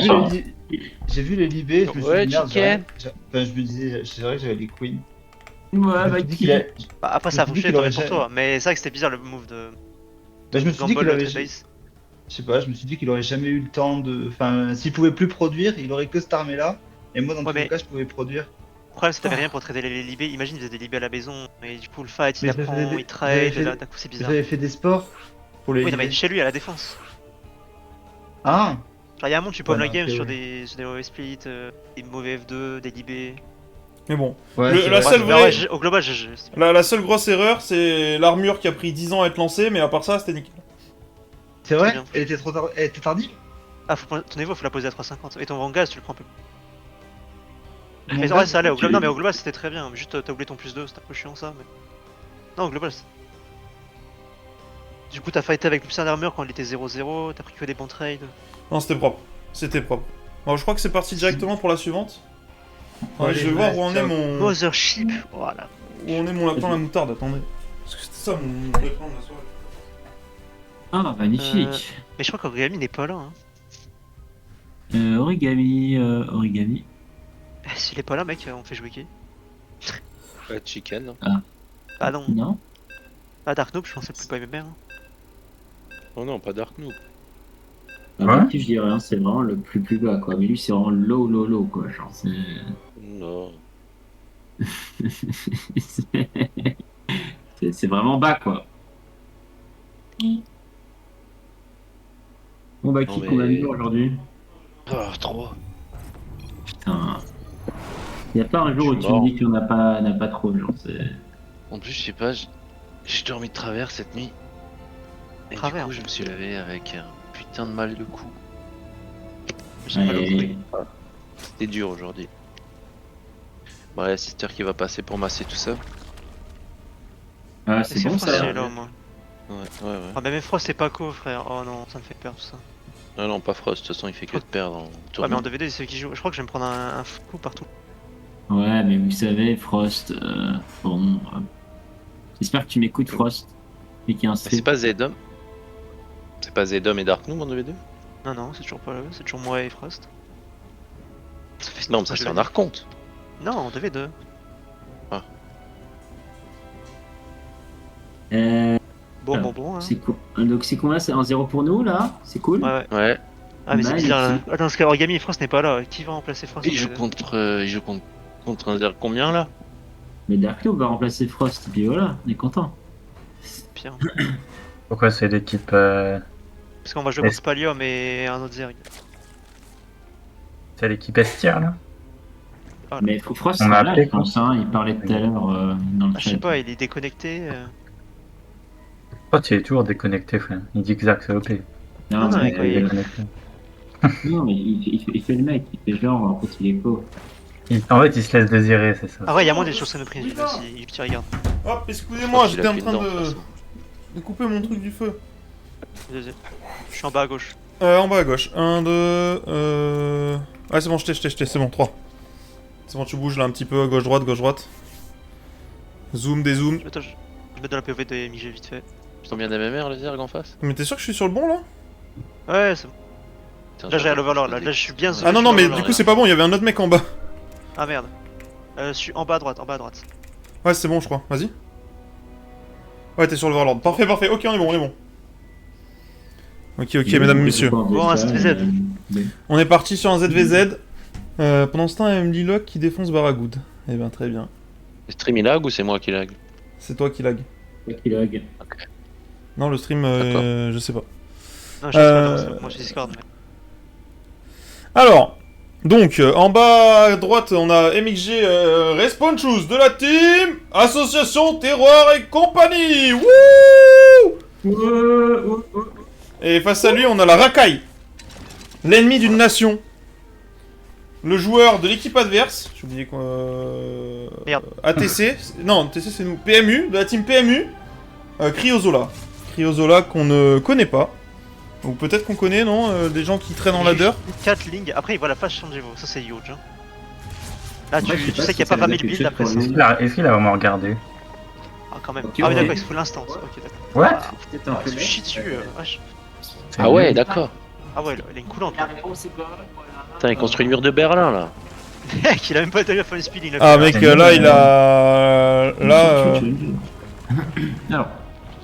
Speaker 5: j'ai vu les libés, je me suis
Speaker 4: Ouais,
Speaker 5: dit, merde,
Speaker 4: chicken.
Speaker 5: enfin, je me disais, c'est vrai que j'avais les queens.
Speaker 6: Ouais,
Speaker 5: Je me
Speaker 6: bah
Speaker 5: suis dit
Speaker 6: qui
Speaker 5: qu'il a-
Speaker 2: Bah, après,
Speaker 5: Je
Speaker 2: ça a
Speaker 5: me suis dit
Speaker 2: fonctionné,
Speaker 5: qu'il
Speaker 2: tant
Speaker 5: aurait
Speaker 2: mieux pour
Speaker 5: jamais-
Speaker 2: toi. Mais c'est vrai que c'était bizarre le move de
Speaker 5: Ben, je me suis dit
Speaker 2: Gamble
Speaker 5: qu'il avait,
Speaker 2: trade base.
Speaker 5: je sais pas, je me suis dit qu'il aurait jamais eu le temps de, enfin, s'il pouvait plus produire, il aurait que cette armée-là. Et moi, dans
Speaker 2: Ouais,
Speaker 5: tous les
Speaker 2: mais-
Speaker 5: cas, je pouvais produire.
Speaker 2: Le problème, c'est que t'avais rien pour trader les libés. Imagine, il faisait des libés à la maison. Et du coup, le fight, il
Speaker 5: Mais
Speaker 2: apprend,
Speaker 5: j'avais-
Speaker 2: il trade.
Speaker 5: j'avais
Speaker 2: Et
Speaker 5: fait-
Speaker 2: là, d'un coup, c'est bizarre.
Speaker 5: J'avais fait des sports pour les
Speaker 2: Oui, non, mais
Speaker 5: libés.
Speaker 2: chez lui, à la défense.
Speaker 5: Ah!
Speaker 2: Genre, il y a un monde, tu pommes
Speaker 5: Ouais,
Speaker 2: la
Speaker 5: non,
Speaker 2: game
Speaker 5: ok,
Speaker 2: sur
Speaker 5: oui.
Speaker 2: des OV split, des mauvais F2, des libés.
Speaker 1: Mais bon,
Speaker 5: Ouais,
Speaker 1: Le-
Speaker 5: c'est
Speaker 1: la
Speaker 5: vrai.
Speaker 1: seule
Speaker 2: Ouais,
Speaker 1: vraie-
Speaker 2: au global, GG.
Speaker 1: la seule grosse erreur, c'est l'armure qui a pris 10 ans à être lancée, mais à part ça, c'était nickel.
Speaker 5: C'est vrai?
Speaker 2: Très bien.
Speaker 5: Elle était elle était tardive?
Speaker 2: Ah, ton niveau, faut la poser à 350. Et ton Vangas, tu le prends un peu.
Speaker 5: Mon
Speaker 2: Mais
Speaker 5: gars,
Speaker 2: ouais, ça allait.
Speaker 5: tu-
Speaker 2: Non, mais au global, c'était très bien. Juste, t'as oublié ton plus 2, c'était un peu chiant ça. Mais... Non, au global, du coup, t'as fighté avec le puissant d'armure quand il était 0-0. T'as pris que des bons trades.
Speaker 1: Non, c'était propre. C'était propre. Bon, je crois que c'est parti directement pour la suivante. Ouais,
Speaker 5: Allez,
Speaker 1: je vais voir
Speaker 5: ouais,
Speaker 1: où en est
Speaker 5: ciao.
Speaker 1: mon...
Speaker 2: Mothership, voilà.
Speaker 1: Où en est mon lapin la moutarde, attendez. Parce que c'était ça mon vrai plan de la soirée.
Speaker 6: Ah, magnifique.
Speaker 2: Mais je crois qu'Origami n'est pas là. Hein.
Speaker 6: Origami.
Speaker 2: S'il est pas là, mec, on fait jouer qui?
Speaker 4: Pas de chicken.
Speaker 2: Ah non.
Speaker 6: Non.
Speaker 2: Ah, Dark Noob, je pensais plus pas aimer bien.
Speaker 4: Oh non, pas Dark Noob.
Speaker 6: Objectif, je dirais, hein, c'est vraiment le plus bas, quoi. Mais lui, c'est vraiment low, quoi. Genre, c'est.
Speaker 4: Non.
Speaker 6: c'est vraiment bas, quoi. Bon, bah, qui
Speaker 4: Non,
Speaker 6: qu'on a
Speaker 4: mais-
Speaker 6: vu aujourd'hui?
Speaker 4: Ah, 3.
Speaker 6: Putain. Y a pas un jour
Speaker 4: Je
Speaker 6: où
Speaker 4: suis
Speaker 6: tu me
Speaker 4: mort.
Speaker 6: dis qu'il n'y en a pas trop, genre, c'est.
Speaker 4: En plus, je sais pas, j'ai dormi de travers cette nuit. Et
Speaker 2: Travers.
Speaker 4: du coup, je me suis levé avec un putain de mal de cou.
Speaker 2: J'ai pas le
Speaker 6: Ouais.
Speaker 2: bruit.
Speaker 4: C'était dur aujourd'hui. Bon, la sister qui va passer pour masser tout ça.
Speaker 6: Ah, c'est bon,
Speaker 2: Frost,
Speaker 6: ça.
Speaker 2: c'est là, au moins.
Speaker 4: Ouais.
Speaker 2: Ah, mais même Frost, c'est pas co, frère. Oh non, ça me fait peur tout ça.
Speaker 4: Non, non, pas Frost, de toute façon, il fait que de perdre en
Speaker 2: Ouais, mais
Speaker 4: tournoi.
Speaker 2: en 2v2, c'est ceux qui jouent. Je crois que je vais me prendre un coup partout.
Speaker 6: Ouais, mais vous savez, Frost, bon. J'espère que tu m'écoutes, Frost. Et qu'il y a un
Speaker 4: Mais c'est pas Zedom. C'est pas Zedom et Dark Noob en 2v2.
Speaker 2: Non, non, c'est toujours pas eux, c'est toujours moi et Frost. Ça fait
Speaker 4: Non, mais ça c'est un archonte.
Speaker 2: Non, en 2v2. Bon,
Speaker 6: Alors,
Speaker 2: bon, hein.
Speaker 6: c'est cool. Donc, c'est combien? C'est 1-0 pour nous, là? C'est cool?
Speaker 2: Ouais, ouais.
Speaker 4: Ouais.
Speaker 2: Ah, mais c'est
Speaker 6: Magnifique.
Speaker 2: bizarre là. Attends, parce qu'Origami et Frost n'est pas là. Qui va remplacer Frost
Speaker 4: Il joue contre un zéro combien là?
Speaker 6: Mais Dark Noob va remplacer Frost, et puis voilà, on est content.
Speaker 2: Pire.
Speaker 3: Pourquoi c'est l'équipe
Speaker 2: Parce qu'on va jouer
Speaker 3: Est-ce-
Speaker 2: contre Spalium et un autre Zerg.
Speaker 3: c'est l'équipe Estière là?
Speaker 6: Mais Frost,
Speaker 3: On
Speaker 6: c'est
Speaker 3: m'a
Speaker 6: là,
Speaker 3: appelé,
Speaker 6: je pense, hein, il parlait tout à l'heure dans le
Speaker 2: Ah, je
Speaker 6: chat.
Speaker 2: sais pas, il est déconnecté.
Speaker 3: Je crois qu'il est toujours déconnecté frère. Il dit que Zach c'est OP.
Speaker 6: Non,
Speaker 2: Non,
Speaker 6: mais
Speaker 2: mais quand
Speaker 3: Il est
Speaker 2: il-
Speaker 3: déconnecté.
Speaker 6: Non, mais il fait le mec, il fait genre, en fait, il est pauvre.
Speaker 3: En fait, il se laisse désirer, c'est ça.
Speaker 2: Ah ouais, il y a moins des choses que nos prix, si tu regardes.
Speaker 1: Hop, excusez-moi,
Speaker 4: Je
Speaker 1: j'étais
Speaker 4: pense
Speaker 1: en
Speaker 4: qu'il a
Speaker 1: train
Speaker 4: pris dedans, de toute
Speaker 1: de couper mon truc du feu.
Speaker 2: Désolé. Je suis en bas à gauche.
Speaker 1: En bas à gauche. 1, 2, Ouais, c'est bon, je t'ai, c'est bon, 3. C'est bon, tu bouges là un petit peu, gauche, droite. Zoom, dézoom.
Speaker 2: Attends, je mets dans la POV de MIG vite fait.
Speaker 4: Combien d'MMR les ergs en face?
Speaker 1: Mais t'es sûr que je suis sur le bon là?
Speaker 2: Ouais, c'est bon.
Speaker 4: Tiens,
Speaker 2: Là, j'ai l'overlord, là je suis bien
Speaker 1: Ah non,
Speaker 2: je
Speaker 1: non,
Speaker 2: suis
Speaker 1: mais
Speaker 2: dans
Speaker 1: du
Speaker 2: l'overlord,
Speaker 1: coup, c'est pas bon, il y avait un autre mec en bas.
Speaker 2: Ah merde. Je suis en bas à droite,
Speaker 1: Ouais, c'est bon, je crois. Vas-y. Ouais, t'es sur le Warlord. Parfait, ok, on est bon. Ok, mesdames, messieurs.
Speaker 2: Bon, un ZVZ.
Speaker 1: On est parti sur un ZVZ. Pendant ce temps, il y a Liloc qui défonce Baragoud. Eh ben, très bien.
Speaker 4: Le stream il lag ou c'est moi qui lag?
Speaker 1: C'est toi qui lag.
Speaker 6: Quoi qu'il lag.
Speaker 1: Non, le stream,
Speaker 4: D'accord.
Speaker 1: je sais pas.
Speaker 2: Non, je sais pas, moi j'ai Discord. Mais...
Speaker 1: Alors, donc, en bas à droite, on a MXG Respawn Choose de la team Association Terroir et compagnie. Wouh! Et face à lui, on a la Rakai, l'ennemi d'une nation. Le joueur de l'équipe adverse, j'ai oublié quoi.
Speaker 2: Merde.
Speaker 1: ATC, non, ATC c'est nous. PMU, de la team PMU, Cryozola. Cryozola qu'on ne connaît pas. Ou peut-être qu'on connaît, non des gens qui traînent en ladder.
Speaker 2: 4 lignes, après il voit la flash Sanjevo, ça c'est huge. Hein. Là,
Speaker 6: Ouais, je sais
Speaker 2: tu
Speaker 6: pas
Speaker 2: sais
Speaker 6: si
Speaker 2: qu'il n'y a
Speaker 6: ça
Speaker 2: pas
Speaker 6: les
Speaker 2: 20
Speaker 6: a
Speaker 2: 000 builds
Speaker 6: fait
Speaker 2: après
Speaker 6: pour
Speaker 2: ça.
Speaker 6: lui.
Speaker 3: Est-ce qu'il a vraiment regardé?
Speaker 2: Ah, quand même.
Speaker 6: Ok,
Speaker 2: Ah oui,
Speaker 6: ouais.
Speaker 2: d'accord, il se fout l'instant. Ok, d'accord.
Speaker 3: What?
Speaker 2: Ah,
Speaker 6: Peut-être un
Speaker 2: il
Speaker 6: peu
Speaker 2: se chie dessus, wesh.
Speaker 4: Ah ouais, d'accord.
Speaker 2: Ah ouais, il a une coulante. Là.
Speaker 4: Putain, il construit le mur de Berlin là.
Speaker 2: Mec, il a même pas été à faire le speed, il a
Speaker 1: Ah
Speaker 2: fait,
Speaker 1: mec,
Speaker 3: c'est
Speaker 1: là
Speaker 3: nul,
Speaker 1: il a... Là...
Speaker 6: Alors,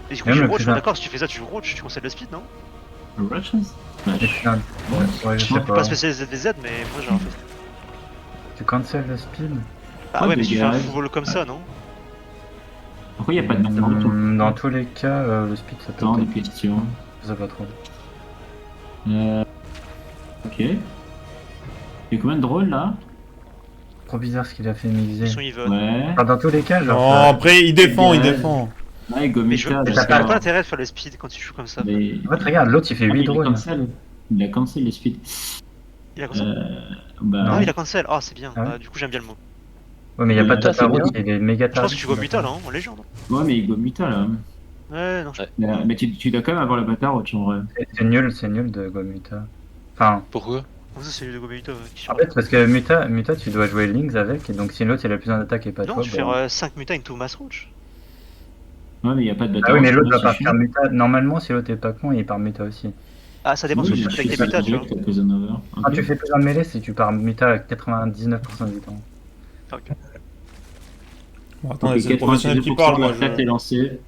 Speaker 2: Mais du coup,
Speaker 3: Même
Speaker 2: tu
Speaker 3: le
Speaker 2: roach,
Speaker 3: plus
Speaker 2: mais d'accord, si tu fais ça, tu roach, tu concèdes le speed, non?
Speaker 6: Rushes
Speaker 3: Et putain, ouais, je sais
Speaker 2: Je
Speaker 3: pas.
Speaker 2: suis pas spécialisé ZVZ, mais moi j'ai rien fait.
Speaker 3: Tu cancel le speed?
Speaker 2: Ah
Speaker 6: Ouais,
Speaker 2: ouais, mais tu fais un
Speaker 6: dégage.
Speaker 2: full vol comme ça, non?
Speaker 6: Pourquoi il n'y a pas de
Speaker 3: Dans tous les cas, le speed ça peut
Speaker 6: Tant de
Speaker 3: être...
Speaker 6: questions.
Speaker 3: Je sais pas trop.
Speaker 6: Ok. Il y a combien de drôles là?
Speaker 3: Trop bizarre ce qu'il a fait
Speaker 2: Ils sont
Speaker 3: mixer.
Speaker 2: even.
Speaker 6: Ouais.
Speaker 3: Enfin, dans tous les cas, genre...
Speaker 1: Non, après il défend, il
Speaker 6: Ouais.
Speaker 1: défend.
Speaker 6: Ouais,
Speaker 2: Mais je
Speaker 6: Gomita,
Speaker 2: vois
Speaker 3: d'accord.
Speaker 2: pas l'intérêt de faire le speed quand tu joues comme ça.
Speaker 6: Mais...
Speaker 3: En fait, regarde, l'autre il fait 8
Speaker 6: il a
Speaker 3: drones.
Speaker 6: cancel. Il a cancel les speeds.
Speaker 2: Il a comme ça?
Speaker 6: Bah,
Speaker 2: Ah,
Speaker 3: non.
Speaker 2: il a cancel. Ah, c'est bien.
Speaker 3: Ah ouais.
Speaker 2: Bah, du coup, j'aime bien le mot.
Speaker 3: Ouais, mais il y a pas de
Speaker 4: Muta, c'est
Speaker 3: Totaro,
Speaker 4: bien.
Speaker 3: il est méga
Speaker 2: Je
Speaker 3: tard.
Speaker 2: pense que tu vois Muta là, hein, en légende.
Speaker 6: ouais, mais Gomita là.
Speaker 2: Ouais, non, je...
Speaker 6: Mais tu dois quand même avoir le bâtard en vrai.
Speaker 3: C'est nul de Gomuta. Enfin,
Speaker 4: Pourquoi?
Speaker 2: Comme ça, c'est le Gomeito qui
Speaker 3: en
Speaker 2: change.
Speaker 3: fait, parce que Muta, tu dois jouer Lynx avec, et donc si l'autre il a plus d'attaque et pas
Speaker 2: Non,
Speaker 3: toi,
Speaker 2: tu
Speaker 3: bah-
Speaker 2: fais 5 muta into mass roach.
Speaker 6: Ouais, mais il n'y a pas de bâtard.
Speaker 3: Ah oui, mais l'autre va
Speaker 6: ça
Speaker 3: pas
Speaker 6: suffit.
Speaker 3: faire Muta. Normalement, si l'autre est pas con, il part Muta aussi.
Speaker 2: Ah, ça dépend
Speaker 6: Oui,
Speaker 2: ce que tu
Speaker 6: je
Speaker 2: fais avec
Speaker 6: fais
Speaker 2: tes
Speaker 6: ça
Speaker 2: mutas, tu vois.
Speaker 6: direct à Poison Over.
Speaker 3: Quand
Speaker 6: Ok.
Speaker 3: tu fais plus en mêlée, si tu pars Muta à 99% du temps.
Speaker 2: Ok.
Speaker 1: Bon,
Speaker 6: Ok,
Speaker 1: attendez, c'est le professionnel qui parle, moi.
Speaker 6: est lancé.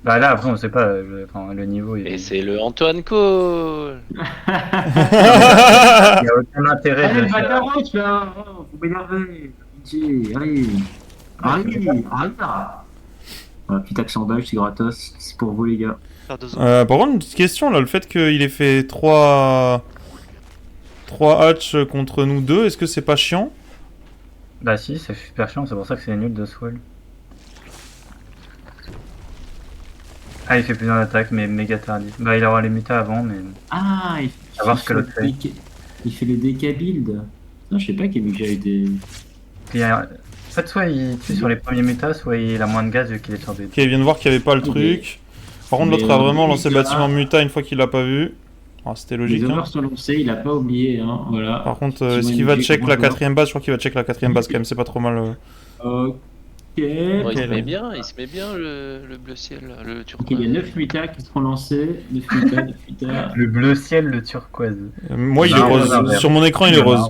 Speaker 3: Bah là, après, on sait pas, le niveau, il
Speaker 4: Et
Speaker 3: y
Speaker 4: c'est le Antoine Cole.
Speaker 3: a aucun intérêt
Speaker 6: Allez,
Speaker 3: de
Speaker 6: le bâtard, tu vas. Vous m'énervez. Allez. Allez, arrête là. Voilà, petit accent belge, c'est gratos. C'est pour vous, les gars.
Speaker 2: Faire 2 ans.
Speaker 1: Par contre, une petite question là, le fait qu'il ait fait 3 hatchs contre nous deux, est-ce que c'est pas chiant?
Speaker 3: Bah si, c'est super chiant, c'est pour ça que c'est nul de swell. Ah, il fait plus d'attaque, mais méga tardif. Bah, il aura les mutas avant, mais...
Speaker 6: Ah,
Speaker 3: À voir ce que l'autre fait.
Speaker 6: Il fait le DK build. Non, je sais pas qu'il y a eu des.
Speaker 3: Puis, en fait, soit il tue sur les premiers mutas, soit il a moins de gaz vu qu'il est sur des...
Speaker 1: Ok, il vient de voir qu'il y avait pas le truc. Par contre,
Speaker 6: Mais,
Speaker 1: l'autre a vraiment lancé
Speaker 6: les
Speaker 1: bâtiment
Speaker 6: gars-
Speaker 1: muta une fois qu'il l'a pas vu. Ah, c'était logique.
Speaker 6: Les
Speaker 1: Hein.
Speaker 6: honneurs sont lancés, il a pas oublié, hein, voilà.
Speaker 1: Par contre,
Speaker 6: Petit
Speaker 1: est-ce
Speaker 6: moins
Speaker 1: qu'il va
Speaker 6: MG,
Speaker 1: check la
Speaker 6: comment
Speaker 1: 4ème base? Je crois qu'il va check la 4ème base quand même, c'est pas trop mal.
Speaker 6: Ok.
Speaker 4: Ouais, il se
Speaker 1: Ok,
Speaker 4: met
Speaker 1: là.
Speaker 4: bien, le bleu ciel, là, le
Speaker 6: Ok,
Speaker 4: turquoise.
Speaker 6: il y a 9 mutas qui seront lancés. 9 mutas, 9 mutas.
Speaker 3: Le bleu ciel, le turquoise.
Speaker 1: Moi, il
Speaker 3: Non,
Speaker 1: est
Speaker 3: non,
Speaker 1: rose.
Speaker 3: non, non.
Speaker 1: Sur mon écran, il est rose.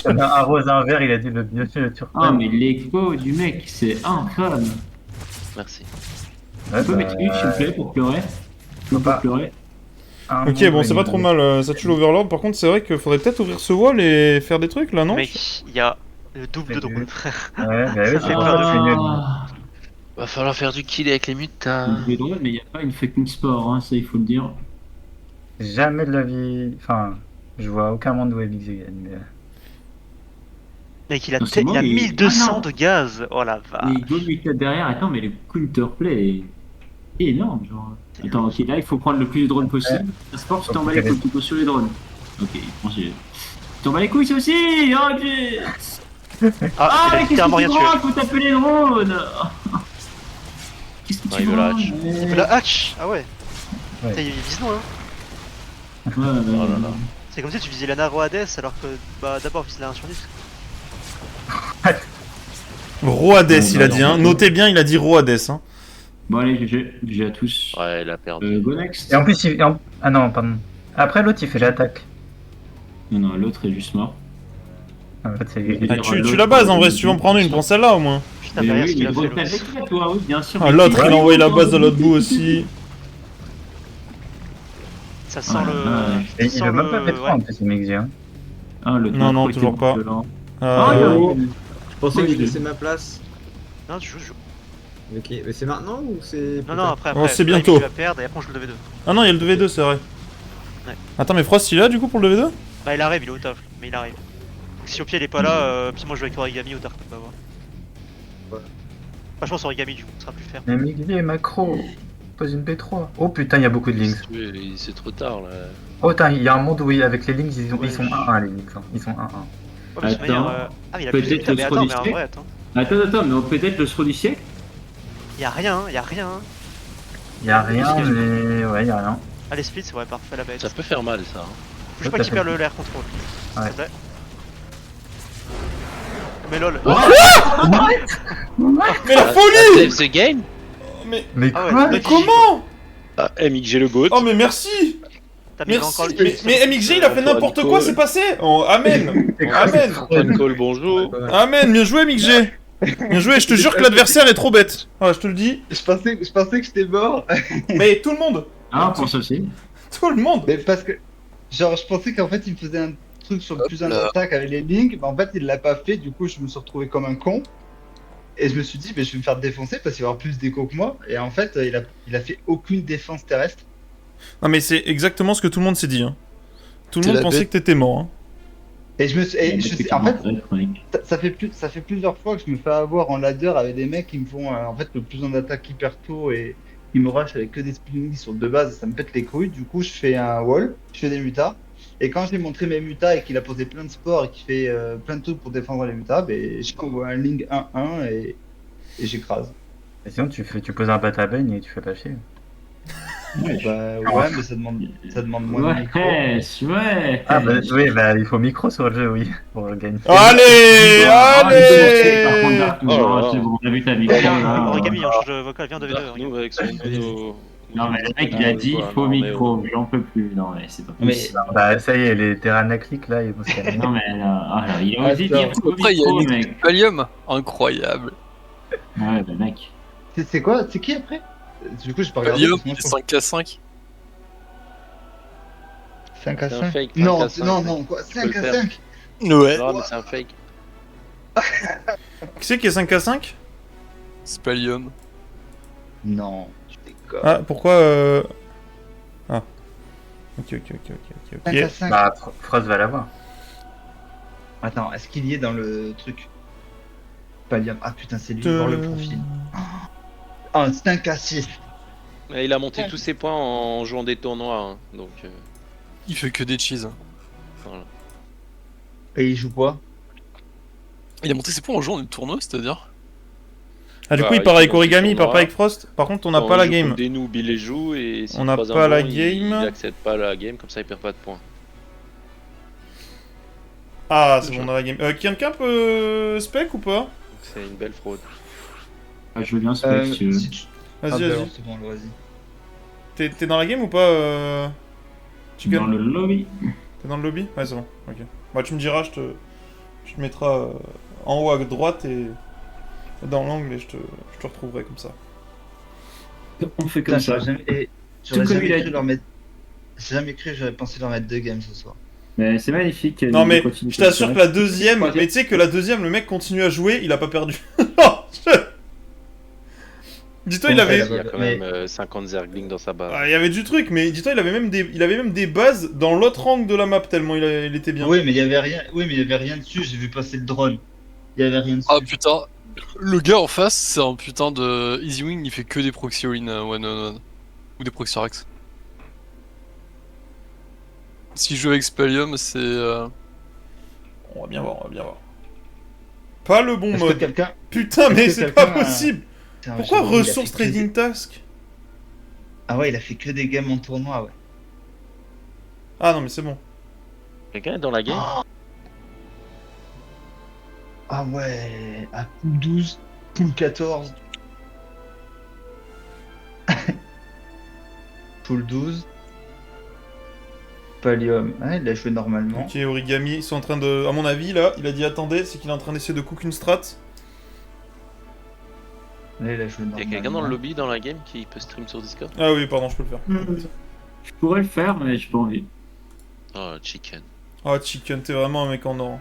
Speaker 3: Un rose, un vert, il a dit le bleu ciel, le turquoise.
Speaker 6: Ah, mais l'écho du mec, c'est infâme.
Speaker 4: Merci.
Speaker 3: Ouais,
Speaker 6: On peut
Speaker 3: bah,
Speaker 6: mettre une, s'il vous plaît, pour pleurer.
Speaker 3: faut
Speaker 6: Pour
Speaker 3: pas.
Speaker 6: pleurer.
Speaker 3: Un
Speaker 1: Ok,
Speaker 3: bon
Speaker 1: bon, c'est pas trop mal. Ça tue l'Overlord. Par contre, c'est vrai qu'il faudrait peut-être ouvrir ce wall et faire des trucs là, non?
Speaker 2: Mec, il y a le double de
Speaker 3: Mais
Speaker 2: drone, frère.
Speaker 3: Ouais, bah oui,
Speaker 2: Ça
Speaker 3: c'est
Speaker 2: fait
Speaker 3: pour
Speaker 2: peur
Speaker 3: ça
Speaker 2: de
Speaker 3: que c'est nul.
Speaker 4: Va falloir faire du kill avec les mutas.
Speaker 6: Il est drôle, mais il n'y a pas une fucking sport, hein, ça il faut le dire.
Speaker 3: Jamais de la vie... Enfin, je vois aucun monde où MX gagne, mais...
Speaker 2: Mec, il a,
Speaker 6: Non, c'est
Speaker 2: il a
Speaker 6: bon, mais-
Speaker 2: 1200
Speaker 6: Ah, non.
Speaker 2: de gaz. Oh la
Speaker 6: Mais
Speaker 2: vache.
Speaker 6: Go Muta derrière, attends, mais le counterplay est énorme, genre. Attends, ok, là il faut prendre le plus de drones possible. Un sport, tu t'en vas les coups sur les drones. Ok, j'ai... T'en bats les couilles aussi. Oh, j'ai...
Speaker 2: Ah, il a
Speaker 6: qu'est-ce que
Speaker 2: littéralement
Speaker 6: tu
Speaker 2: rien tué.
Speaker 6: branles? Faut taper les drones. Qu'est-ce que
Speaker 4: Ouais,
Speaker 6: tu
Speaker 4: il veut la
Speaker 6: branles?
Speaker 4: hache.
Speaker 2: La hatch. Ah ouais.
Speaker 3: Ouais.
Speaker 2: Putain, il vise loin, hein.
Speaker 6: Ouais,
Speaker 4: Oh là là.
Speaker 2: C'est comme si tu visais la Naro Hades alors que bah d'abord vise la 1 sur 10.
Speaker 1: Roades, il a
Speaker 6: non,
Speaker 1: dit, hein.
Speaker 6: non.
Speaker 1: Notez bien, il a dit Roades, hein.
Speaker 6: Bon, allez, GG à tous.
Speaker 4: Ouais, il a perdu.
Speaker 6: Go next.
Speaker 3: Et en plus, ah non, pardon. Après, l'autre, il fait l'attaque.
Speaker 6: Non, l'autre est juste mort.
Speaker 3: En fait, c'est...
Speaker 1: Ah, tu la bases en vrai, si tu veux en prendre une, prends celle-là au moins.
Speaker 2: Putain,
Speaker 6: Mais
Speaker 2: derrière
Speaker 6: oui,
Speaker 2: ce qu'il
Speaker 6: mais
Speaker 2: a fait
Speaker 6: bon, t'as
Speaker 2: l'autre.
Speaker 6: avec toi, oui, bien sûr.
Speaker 1: Ah,
Speaker 6: mais
Speaker 1: l'autre,
Speaker 6: qui-
Speaker 1: il a envoyé la base de l'autre bout aussi.
Speaker 2: Ça sent
Speaker 6: Ah,
Speaker 3: Et
Speaker 2: ça
Speaker 3: il veut même pas
Speaker 2: le...
Speaker 3: mettre
Speaker 2: ouais.
Speaker 3: en plus, le mec, hein.
Speaker 6: Ah, le
Speaker 1: Non, non,
Speaker 6: macro
Speaker 1: toujours
Speaker 6: était
Speaker 1: pas.
Speaker 6: violent.
Speaker 1: Euh,
Speaker 7: Je pensais que je laissais ma place.
Speaker 2: Non, tu joues.
Speaker 7: Ok, mais c'est maintenant ou c'est.
Speaker 2: Non, non, après.
Speaker 1: Oh, c'est
Speaker 2: là,
Speaker 1: bientôt.
Speaker 2: Tu vas perdre et après on joue le 2v2.
Speaker 1: Ah non, il y a le 2v2, c'est vrai.
Speaker 2: Ouais.
Speaker 1: Attends, mais Frost, il est là du coup pour le 2v2?
Speaker 2: Bah, il arrive, il est au taf, mais il arrive. Donc, si au pied il est pas là, puis moi je joue avec Origami au taf, on va voir.
Speaker 7: Ouais.
Speaker 2: Franchement, sur Origami, du coup, ce sera plus fair.
Speaker 3: Mais Miguel, macro. Pose une P3. Oh putain, il y a beaucoup de links.
Speaker 4: C'est trop tard là.
Speaker 3: Oh putain, il y a un monde où avec les links, ils
Speaker 2: Ouais,
Speaker 3: sont 1-1 les links. Hein. Ils sont 1-1.
Speaker 2: Ouais, mais de toute
Speaker 6: Attends.
Speaker 2: manière, ah, mais il a plus de
Speaker 6: Peut-être
Speaker 2: buts, mais
Speaker 6: le
Speaker 2: attends, mais en
Speaker 6: Scrollistic.
Speaker 2: vrai, attends.
Speaker 6: Attends, mais peut-être le throw du siècle.
Speaker 2: Y'a rien, y'a rien.
Speaker 3: Il y a rien, mais... Ouais, il y a rien.
Speaker 2: Allez, split, c'est ouais, parfait, la bête.
Speaker 4: Ça peut faire mal ça. Hein.
Speaker 2: Faut juste pas qu'il perd le l'air contrôle.
Speaker 3: Ouais.
Speaker 2: C'est vrai. Mais lol.
Speaker 1: Mais la
Speaker 4: Ah,
Speaker 1: folie!
Speaker 4: save the game.
Speaker 1: Mais
Speaker 3: Mais
Speaker 2: Ah ouais,
Speaker 3: quoi?
Speaker 1: mais comment?
Speaker 4: Ah, MXG le GOAT.
Speaker 1: Oh mais merci!
Speaker 2: T'as mis
Speaker 1: Merci!
Speaker 2: encore le
Speaker 1: Mais MXG il a fait n'importe quoi, c'est passé! Oh, amen! Amen!
Speaker 4: Antoine Cole, bonjour.
Speaker 1: Amen! Bien joué MXG! Bien joué, je te jure que l'adversaire est trop bête. Voilà, je te le dis.
Speaker 5: Je pensais que j'étais mort.
Speaker 1: Mais tout le monde!
Speaker 6: Ah, pour ça aussi.
Speaker 1: Tout le monde!
Speaker 5: Mais parce que. Genre, je pensais qu'en fait, il me faisait un truc sur le plus
Speaker 4: là.
Speaker 5: d'attaque avec les links, mais en fait, il l'a pas fait, du coup, je me suis retrouvé comme un con. Et je me suis dit, mais je vais me faire défoncer parce qu'il va avoir plus d'écho que moi. Et en fait, il a fait aucune défense terrestre.
Speaker 1: Non mais c'est exactement ce que tout le monde s'est dit. Hein. Tout le
Speaker 7: C'est
Speaker 1: monde
Speaker 7: la
Speaker 1: pensait
Speaker 7: bête.
Speaker 1: que t'étais mort. Hein.
Speaker 5: Et je me suis. Et je sais, en fait,
Speaker 6: Ouais.
Speaker 5: ça fait plusieurs fois que je me fais avoir en ladder avec des mecs qui me font en fait le plus en attaque hyper tôt et ils me rush avec que des spinning sur deux bases, ça me pète les couilles. Du coup, je fais un wall, je fais des mutas. Et quand j'ai montré mes mutas et qu'il a posé plein de sports et qu'il fait plein de trucs pour défendre les mutas, ben, j'envoie un link 1-1 et j'écrase.
Speaker 3: Et sinon, tu poses un batabane et tu fais lâcher.
Speaker 5: Bah ouais, mais ça demande moins de micro.
Speaker 6: Ouais.
Speaker 3: Ah bah oui, bah il faut micro sur le jeu, oui, pour gagner.
Speaker 1: Allez!
Speaker 6: Par contre,
Speaker 1: Allez!
Speaker 6: Dark,
Speaker 4: Oh là là.
Speaker 6: c'est bon, on a vu ta victoire. là.
Speaker 2: Origami, on change de vocal, viens 2v2.
Speaker 4: Dark Noob avec son mono.
Speaker 6: Non, mais le mec, il a dit faux micro, j'en peux plus. Non, mais c'est pas
Speaker 5: Mais-
Speaker 6: possible.
Speaker 3: Bah ça y est, les terrains clic là, ils vont se calmer.
Speaker 6: Non, mais là, ah, là, il a osé
Speaker 5: Attends.
Speaker 6: dire faux
Speaker 8: Après, il y a
Speaker 6: micro,
Speaker 8: une
Speaker 6: mec.
Speaker 8: Pallium, incroyable.
Speaker 6: Ouais, bah, mec.
Speaker 5: C'est quoi? C'est qui après? Du coup, j'ai pas regardé.
Speaker 8: Pallium,
Speaker 5: parce que moi, je pense
Speaker 8: 5k5.
Speaker 5: 5 à
Speaker 4: C'est un
Speaker 5: 5.
Speaker 4: fake,
Speaker 5: Non,
Speaker 4: 5 à 5.
Speaker 5: non, quoi,
Speaker 4: Tu peux
Speaker 5: 5
Speaker 4: le
Speaker 5: à
Speaker 4: faire.
Speaker 5: 5.
Speaker 8: Ouais.
Speaker 4: Non, mais c'est un fake.
Speaker 1: Qui c'est qui est 5k5?
Speaker 8: C'est Pallium.
Speaker 5: Non, tu déconnes.
Speaker 1: Ah, pourquoi Ah. Ok.
Speaker 5: 5 à 5.
Speaker 3: Bah Frost va l'avoir.
Speaker 5: Attends, est-ce qu'il y est dans le truc? Pallium. Ah putain, c'est lui, voir le profil. Ah, 5 à 6.
Speaker 4: Mais il a monté tous ses points en jouant des tournois. Hein. Donc,
Speaker 8: Il fait que des cheese.
Speaker 4: voilà.
Speaker 5: Et il joue quoi?
Speaker 8: Il a monté ses points en jouant des tournois, c'est-à-dire
Speaker 1: Ah, du
Speaker 4: Bah,
Speaker 1: coup, il
Speaker 4: il
Speaker 1: part avec
Speaker 4: commence
Speaker 1: Origami,
Speaker 4: le
Speaker 1: il part pas
Speaker 4: tournoi.
Speaker 1: avec Frost. Par contre, on n'a
Speaker 4: Quand
Speaker 1: pas
Speaker 4: il
Speaker 1: la
Speaker 4: joue
Speaker 1: game.
Speaker 4: contre des noobs, il les joue et s'il
Speaker 1: On n'a
Speaker 4: croise un
Speaker 1: pas la
Speaker 4: bon,
Speaker 1: game.
Speaker 4: Il accepte pas la game, comme ça il perd pas de points.
Speaker 1: Ah, c'est bon, on a la game. Quelqu'un peut spec ou pas?
Speaker 4: Donc c'est une belle fraude.
Speaker 6: Ah, je veux bien spec si tu veux.
Speaker 5: si tu- Ah,
Speaker 1: Vas-y,
Speaker 5: bah alors,
Speaker 1: vas-y.
Speaker 5: c'est bon, vas-y.
Speaker 1: T'es dans la game ou pas Chicken?
Speaker 6: Dans le lobby.
Speaker 1: T'es dans le lobby? Ouais, c'est bon, ok. Bah, tu me diras, tu te mettras en haut à droite et dans l'angle et je te retrouverai comme ça.
Speaker 6: On fait
Speaker 5: Putain,
Speaker 6: comme ça.
Speaker 5: j'aurais jamais, et
Speaker 6: Tout
Speaker 5: j'aurais
Speaker 6: comme
Speaker 5: jamais
Speaker 6: il a
Speaker 5: cru
Speaker 6: dit.
Speaker 5: leur mettre. J'ai jamais cru que j'aurais pensé leur mettre 2 games ce soir.
Speaker 6: Mais c'est magnifique.
Speaker 1: Non, mais
Speaker 6: continue
Speaker 1: je t'assure
Speaker 6: comme
Speaker 1: que
Speaker 6: ça.
Speaker 1: la deuxième,
Speaker 6: Troisième.
Speaker 1: mais tu sais que la deuxième, le mec continue à jouer, il a pas perdu. Non, dis-toi, il
Speaker 5: Bon,
Speaker 1: avait.
Speaker 5: ça,
Speaker 4: Il y a quand
Speaker 5: Mais-
Speaker 4: même 50 Zergling dans sa base.
Speaker 1: Ah, il y avait du truc, mais dis-toi, il avait même des bases dans l'autre angle de la map tellement il était bien.
Speaker 5: Oui, mais il y avait rien. Oui, mais il y avait rien dessus. J'ai vu passer le drone. Il y avait rien dessus.
Speaker 8: Ah putain, le gars en face, c'est un putain de Easy Wing, il fait que des proxy all-in one on one. Ou des proxy Rex. S'il joue avec Spalium, c'est.
Speaker 1: On va bien voir, on va bien voir. Pas le bon
Speaker 5: Est-ce que
Speaker 1: mode.
Speaker 5: quelqu'un...
Speaker 1: Putain, mais
Speaker 5: est-ce que
Speaker 1: c'est pas
Speaker 5: quelqu'un a-
Speaker 1: possible.
Speaker 5: Putain,
Speaker 1: Pourquoi
Speaker 5: j'avoue, il a
Speaker 1: ressources
Speaker 5: fait que des-
Speaker 1: trading task?
Speaker 5: Ah ouais, il a fait que des games en tournoi, ouais.
Speaker 1: Ah non, mais c'est bon.
Speaker 4: Quelqu'un est dans la game?
Speaker 5: Ah ouais, à pool 12, pool 14. Pool 12. Pallium. Ah, il a joué normalement.
Speaker 1: Ok, Origami, ils sont en train de... À mon avis, là, il a dit attendez, c'est qu'il est en train d'essayer de cook une strat.
Speaker 5: Là, il a joué
Speaker 4: Y'a
Speaker 5: normalement.
Speaker 4: quelqu'un dans le lobby, dans la game, qui peut stream sur Discord?
Speaker 1: Ah oui, pardon, je peux le faire.
Speaker 6: Je pourrais le faire, mais j'ai pas envie.
Speaker 4: Oh, chicken.
Speaker 1: Oh, Chicken, t'es vraiment un mec en or.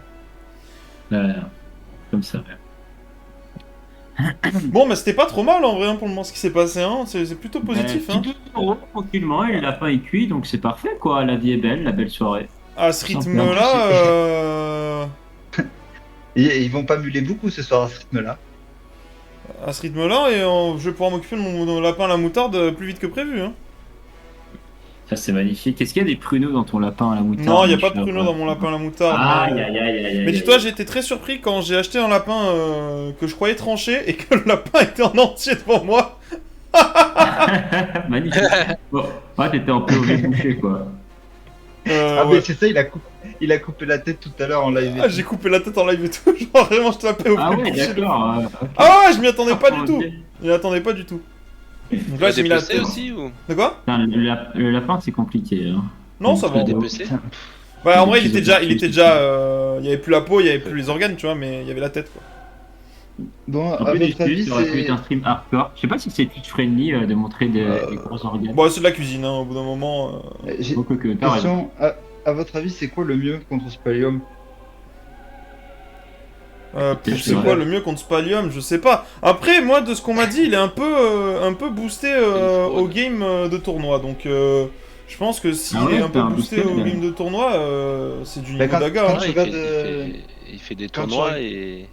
Speaker 6: Comme ça.
Speaker 1: Bon, mais c'était pas trop mal en vrai hein, pour le moment ce qui s'est passé, hein. C'est plutôt positif. Hein.
Speaker 6: Tranquillement, et le lapin est cuit, donc c'est parfait quoi. La vie est belle, la belle soirée.
Speaker 1: À ce rythme-là,
Speaker 5: Et ils vont pas muler beaucoup ce soir à ce rythme-là.
Speaker 1: à ce rythme-là, je vais pouvoir m'occuper de mon lapin à la moutarde plus vite que prévu. Hein.
Speaker 6: Ça c'est magnifique. Est-ce qu'il y a des pruneaux dans ton lapin à la moutarde?
Speaker 1: Non, il y a
Speaker 6: Je
Speaker 1: pas
Speaker 6: suis
Speaker 1: de
Speaker 6: là,
Speaker 1: pruneaux
Speaker 6: quoi.
Speaker 1: dans mon lapin à la moutarde.
Speaker 6: Aïe aïe aïe aïe.
Speaker 1: Mais dis-toi, j'ai été très surpris quand j'ai acheté un lapin que je croyais tranché et que le lapin était en entier devant moi.
Speaker 6: Magnifique. Bon, ouais, t'étais en POV bouché quoi.
Speaker 5: Ah
Speaker 1: Ouais.
Speaker 5: mais c'est ça, il a coupé la tête tout à l'heure en live.
Speaker 1: Ah, j'ai coupé la tête en live et tout. Genre vraiment, je te l'appelle au
Speaker 6: Ah
Speaker 1: plus
Speaker 6: ouais,
Speaker 1: bouché.
Speaker 6: d'accord. Ok.
Speaker 1: Ah ouais, je m'y attendais pas du tout.
Speaker 6: Ok.
Speaker 1: Je m'y attendais pas du tout. Donc
Speaker 4: Tu
Speaker 1: là,
Speaker 4: l'as
Speaker 1: j'ai mis la
Speaker 4: dépecé
Speaker 1: tête.
Speaker 4: aussi ou?
Speaker 1: De quoi?
Speaker 6: Putain, le lapin c'est compliqué. Hein.
Speaker 1: Non, ça
Speaker 4: Tu l'as
Speaker 1: va.
Speaker 4: dépecé?
Speaker 1: Bah en vrai, il
Speaker 6: Ils
Speaker 1: était
Speaker 6: ont-
Speaker 1: déjà, il y avait plus la peau, il y avait plus les organes, tu vois, mais il y avait la tête quoi.
Speaker 5: Bon,
Speaker 6: En
Speaker 5: à
Speaker 6: plus des
Speaker 5: votre avis,
Speaker 6: studs, ça aurait pu
Speaker 5: c'est...
Speaker 6: être un stream hardcore. Je sais pas si c'est Twitch friendly de montrer des gros organes.
Speaker 1: Bon, c'est de la cuisine, hein, au bout d'un moment.
Speaker 5: J'ai
Speaker 6: Donc,
Speaker 5: une
Speaker 6: t'as raison.
Speaker 5: question. À votre avis, c'est quoi le mieux contre Spalium?
Speaker 6: Je sais
Speaker 1: C'est
Speaker 6: pas.
Speaker 1: quoi le mieux contre Spalium? Je sais pas. Après, moi, de ce qu'on m'a dit, il est un peu boosté au game de tournoi, donc je pense que s'il
Speaker 6: Ah ouais,
Speaker 1: est un peu
Speaker 6: t'as un
Speaker 1: boosté
Speaker 6: boosté,
Speaker 1: au
Speaker 6: là.
Speaker 1: game de tournoi, c'est du
Speaker 5: Bah,
Speaker 1: niveau d'Aga.
Speaker 5: quand
Speaker 1: Hein.
Speaker 5: tu
Speaker 4: il,
Speaker 5: regardes,
Speaker 4: il fait des
Speaker 5: quand tu
Speaker 4: tournois
Speaker 5: regardes-
Speaker 4: et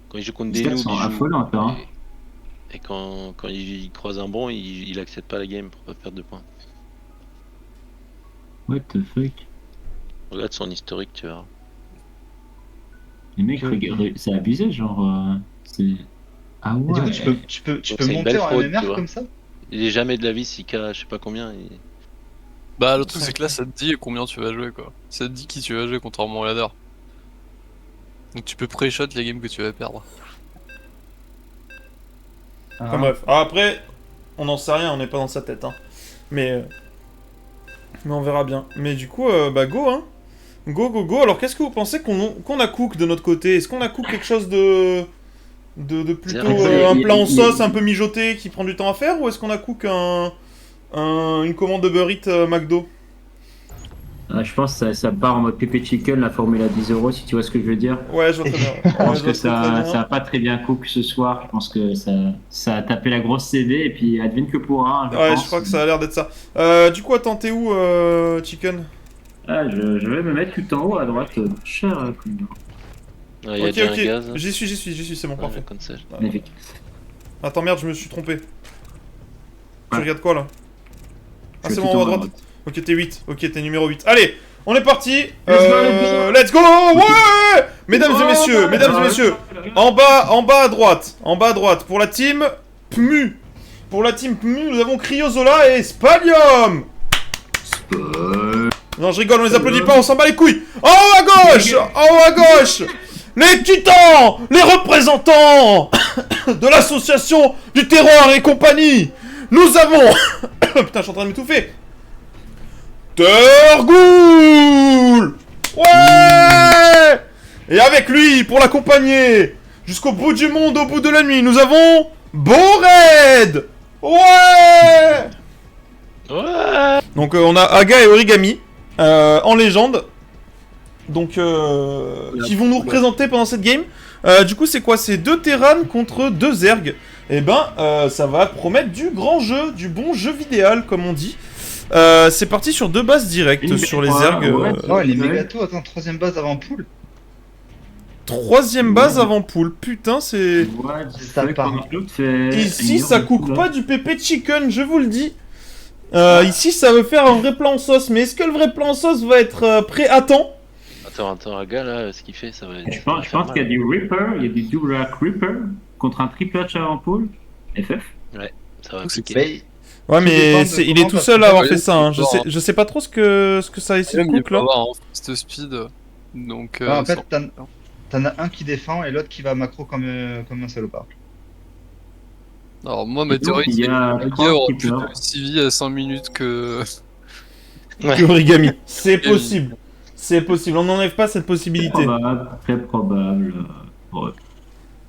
Speaker 4: quand il joue contre
Speaker 6: Les
Speaker 4: des
Speaker 6: stats
Speaker 4: noobs,
Speaker 6: sont
Speaker 4: il joue.
Speaker 6: affolantes, hein.
Speaker 4: Et quand il croise un bon, il accepte pas la game pour pas perdre de points.
Speaker 6: What the fuck?
Speaker 4: Regarde son historique, tu verras.
Speaker 6: Les mecs, c'est abusé, genre. C'est. Ah
Speaker 5: Et
Speaker 6: ouais.
Speaker 5: du coup, tu peux
Speaker 4: C'est une
Speaker 5: monter
Speaker 4: belle
Speaker 5: en
Speaker 4: fraude,
Speaker 5: MMR
Speaker 4: tu vois.
Speaker 5: comme ça?
Speaker 4: Il est jamais de la vie, 6K, je sais pas combien.
Speaker 8: Bah, le truc, c'est que là, ça te dit combien tu vas jouer, quoi. Ça te dit qui tu vas jouer, contrairement au ladder. Donc, tu peux pré-shot les games que tu vas perdre.
Speaker 1: Enfin bref. Alors, après, on n'en sait rien, on n'est pas dans sa tête, hein. Mais on verra bien. Mais du coup, bah go, hein. Go. Alors, qu'est-ce que vous pensez qu'on a cook de notre côté? Est-ce qu'on a cook quelque chose de plutôt un plat en sauce un peu mijoté qui prend du temps à faire, ou est-ce qu'on a cook une commande Uber Eats McDo?
Speaker 6: Ah, je pense que ça part en mode pépé chicken, la formule à 10 €, si tu vois ce que je veux dire.
Speaker 1: Ouais, je vois très bien.
Speaker 6: Je pense
Speaker 1: je vois
Speaker 6: que
Speaker 1: très bien.
Speaker 6: ça a pas très bien cook ce soir. Je pense que ça a tapé la grosse CV et puis advienne que pourra.
Speaker 1: Ouais,
Speaker 6: pense.
Speaker 1: je crois que ça a l'air d'être ça. Du coup, attends, t'es où, Chicken?
Speaker 6: Ah, je vais me mettre tout en haut à droite. Cher.
Speaker 4: Ah, il y a
Speaker 1: Ok,
Speaker 4: déjà
Speaker 1: ok.
Speaker 4: un gaz.
Speaker 1: J'y suis, c'est bon,
Speaker 4: Ouais,
Speaker 1: parfait.
Speaker 4: comme ça.
Speaker 6: Magnifique.
Speaker 1: Attends, merde, je me suis trompé. Tu
Speaker 6: Ouais.
Speaker 1: regardes quoi là? Ah,
Speaker 6: Je
Speaker 1: c'est
Speaker 6: suis
Speaker 1: bon,
Speaker 6: tout
Speaker 1: on
Speaker 6: en
Speaker 1: va à
Speaker 6: haut
Speaker 1: droite. Ok, t'es 8. Ok, t'es numéro 8. Allez, on est parti.
Speaker 6: Let's
Speaker 1: Let's
Speaker 6: go,
Speaker 1: go. Ouais. Mesdames et messieurs, en bas à droite, pour la team PMU. Pour la team PMU, nous avons Cryozola et Spalium. Non, je rigole, on les applaudit pas, on s'en bat les couilles. En haut à gauche, les titans, les représentants de l'association du terroir et compagnie. Nous avons... Putain, je suis en train de m'étouffer. Tergoul. Ouais. Et avec lui, pour l'accompagner, jusqu'au bout du monde, au bout de la nuit, nous avons... Bored. Ouais.
Speaker 4: Ouais.
Speaker 1: Donc on a Aga et Origami en légende, donc qui vont nous représenter pendant cette game. Du coup c'est quoi? C'est 2 Terran contre 2 Zerg. Et ben ça va promettre du grand jeu, du bon jeu vidéal comme on dit. C'est parti sur 2 bases directes sur les Zerg.
Speaker 6: Ouais.
Speaker 5: Oh, elle est méga tôt. Attends, 3ème base avant pool.
Speaker 1: 3ème base avant pool, putain c'est...
Speaker 5: Ça part.
Speaker 1: Ici ça cook pas du pépé chicken, je vous le dis. Ici, ça veut faire un vrai plan en sauce, mais est-ce que le vrai plan en sauce va être prêt à temps?
Speaker 4: Attends, Aga là, ce qu'il fait, ça va être.
Speaker 6: Je pense qu'il y a du Reaper, il y a du Double Reaper contre un triple H avant pool. FF.
Speaker 4: Ça va
Speaker 8: C'est
Speaker 4: piquer.
Speaker 1: Ouais,
Speaker 5: Tout
Speaker 1: mais
Speaker 5: dépend de
Speaker 1: il est
Speaker 5: comment
Speaker 1: tout
Speaker 5: ça
Speaker 1: seul
Speaker 5: se
Speaker 1: à avoir
Speaker 8: fait.
Speaker 1: fait ça. Hein.
Speaker 8: Ouais,
Speaker 1: Je sais pas trop ce que ça essaie de
Speaker 8: Même il
Speaker 1: cook
Speaker 8: peut
Speaker 1: là.
Speaker 8: avoir un fast speed. Donc.
Speaker 5: Ouais, en fait,
Speaker 8: sans-
Speaker 5: t'en as un qui défend et l'autre qui va macro comme un salopard.
Speaker 8: Alors, moi, ma
Speaker 6: Donc,
Speaker 8: théorie,
Speaker 6: il
Speaker 8: c'est
Speaker 6: y
Speaker 8: que
Speaker 6: a
Speaker 8: le
Speaker 6: trois
Speaker 8: gars aura plus
Speaker 6: keepers.
Speaker 8: de CV à 5 minutes que.
Speaker 1: Que origami. C'est possible. C'est possible. On n'enlève pas cette possibilité.
Speaker 6: Très probable. Ouais.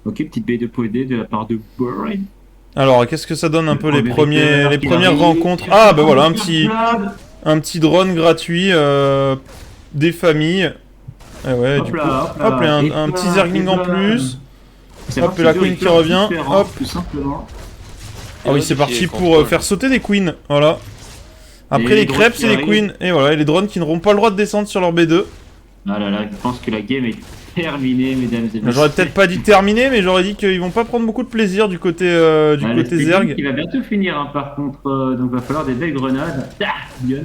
Speaker 6: Ok, petite baie de poédé de la part de Burn.
Speaker 1: Alors, qu'est-ce que ça donne un peu les
Speaker 6: Reaper qui
Speaker 1: premières
Speaker 6: arrive.
Speaker 1: rencontres? Ah, bah voilà, un petit drone gratuit des familles. Ah ouais,
Speaker 6: Hop
Speaker 1: du coup.
Speaker 6: là,
Speaker 1: Hop, et un petit Zergling en plus. Hop, et la queen qui revient. Hop.
Speaker 6: Tout simplement.
Speaker 1: Ah oui, c'est parti pour faire sauter des queens. Voilà. Après
Speaker 6: Et
Speaker 1: les
Speaker 6: les drones
Speaker 1: crêpes,
Speaker 6: qui
Speaker 1: c'est les
Speaker 6: arrivent.
Speaker 1: queens. Et voilà, et les drones qui n'auront pas le droit de descendre sur leur B2.
Speaker 6: Ah là là, je pense que la game est terminée, mesdames et messieurs.
Speaker 1: J'aurais peut-être pas dit terminé, mais j'aurais dit qu'ils vont pas prendre beaucoup de plaisir du côté
Speaker 6: Le
Speaker 1: côté
Speaker 6: stadium
Speaker 1: Zerg.
Speaker 6: qui va bientôt finir, hein, par contre, donc va falloir des belles grenades. Ah, gun.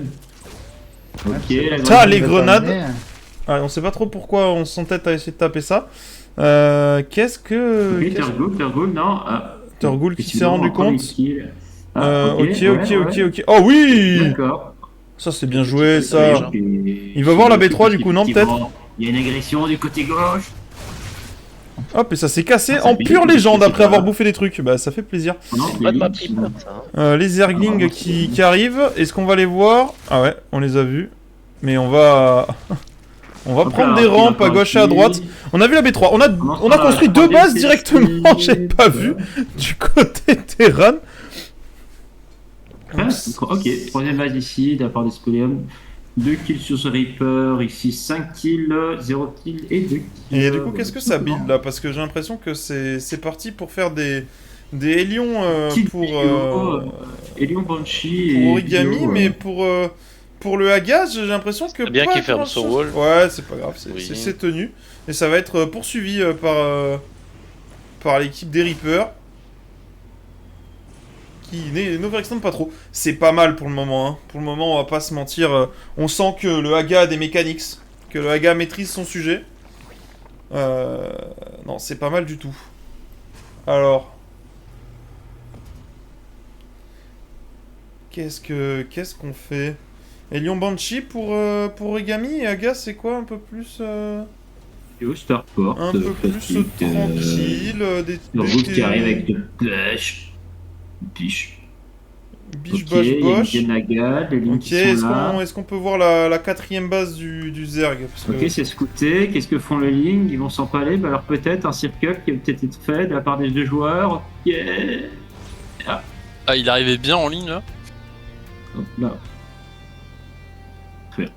Speaker 6: Ok, la
Speaker 1: Ça,
Speaker 6: grenade
Speaker 1: les
Speaker 6: va
Speaker 1: grenades.
Speaker 6: terminer.
Speaker 1: Ah, on sait pas trop pourquoi on s'entête à essayer de taper ça. Qu'est-ce que...
Speaker 6: Ok, Turgoul, non.
Speaker 1: Turgoul qui s'est
Speaker 6: Effectivement,
Speaker 1: rendu
Speaker 6: on prend les
Speaker 1: compte.
Speaker 6: kills.
Speaker 1: Ok. Oh oui.
Speaker 6: D'accord.
Speaker 1: Ça c'est bien joué ça. Il va voir la B3 du coup, non peut-être.
Speaker 6: Il y a une agression du côté gauche.
Speaker 1: Hop, et ça s'est cassé
Speaker 6: Ah, ça
Speaker 1: en
Speaker 6: fait
Speaker 1: pure
Speaker 6: vite,
Speaker 1: légende
Speaker 6: c'est
Speaker 1: après
Speaker 6: pas-
Speaker 1: avoir bouffé des trucs. Bah ça fait plaisir.
Speaker 6: Non,
Speaker 4: Pas de map
Speaker 6: c'est
Speaker 4: Reaper, ça. Hein.
Speaker 1: Les Zerglings
Speaker 6: Ah,
Speaker 1: qui arrivent, est-ce qu'on va les voir? Ah ouais, on les a vus. Mais on va... on va prendre des rampes à gauche et à droite. On a vu la B3, on a construit deux bases directement, j'ai pas vu, du côté Terran.
Speaker 6: Ok, troisième base ici, de la part des Spolium. 2 kills sur ce Reaper, ici 5 kills, 0 kills et 2 kills.
Speaker 1: Et du coup, qu'est-ce que ça build là? Parce que j'ai l'impression que c'est parti pour faire des Hélions pour
Speaker 6: Hélion Banshee
Speaker 1: pour
Speaker 6: et
Speaker 1: origami,
Speaker 6: Bio,
Speaker 1: mais pour le Hagas, j'ai l'impression que.
Speaker 4: C'est bien
Speaker 1: pas
Speaker 4: qu'il ferme
Speaker 1: grand-chose.
Speaker 4: son wall.
Speaker 1: Ouais, c'est pas grave,
Speaker 4: Oui.
Speaker 1: c'est tenu. Et ça va être poursuivi par l'équipe des Reapers. Qui n'overextend pas trop. C'est pas mal pour le moment. Hein. Pour le moment, on va pas se mentir. On sent que le Haga a des mechanics. Que le Haga maîtrise son sujet. Non, c'est pas mal du tout. Alors. Qu'est-ce qu'on fait? Elion Banshee pour Origami et Haga, c'est quoi un peu plus
Speaker 6: Et au Starport,
Speaker 1: un peu plus tranquille.
Speaker 6: Le rouge qui arrive avec de Biche.
Speaker 1: Biche,
Speaker 6: Ok,
Speaker 1: boche,
Speaker 6: il y a
Speaker 1: boche.
Speaker 6: une Naga, les lignes
Speaker 1: Ok,
Speaker 6: qui sont là.
Speaker 1: est-ce qu'on peut voir la quatrième base du Zerg? Parce que...
Speaker 6: Ok, c'est scouté. Qu'est-ce que font les lignes? Ils vont s'empaler. Bah alors peut-être un circle qui a peut-être été fait de la part des deux joueurs. Ok.
Speaker 8: Ah, il arrivait bien en ligne là.
Speaker 6: Hop là.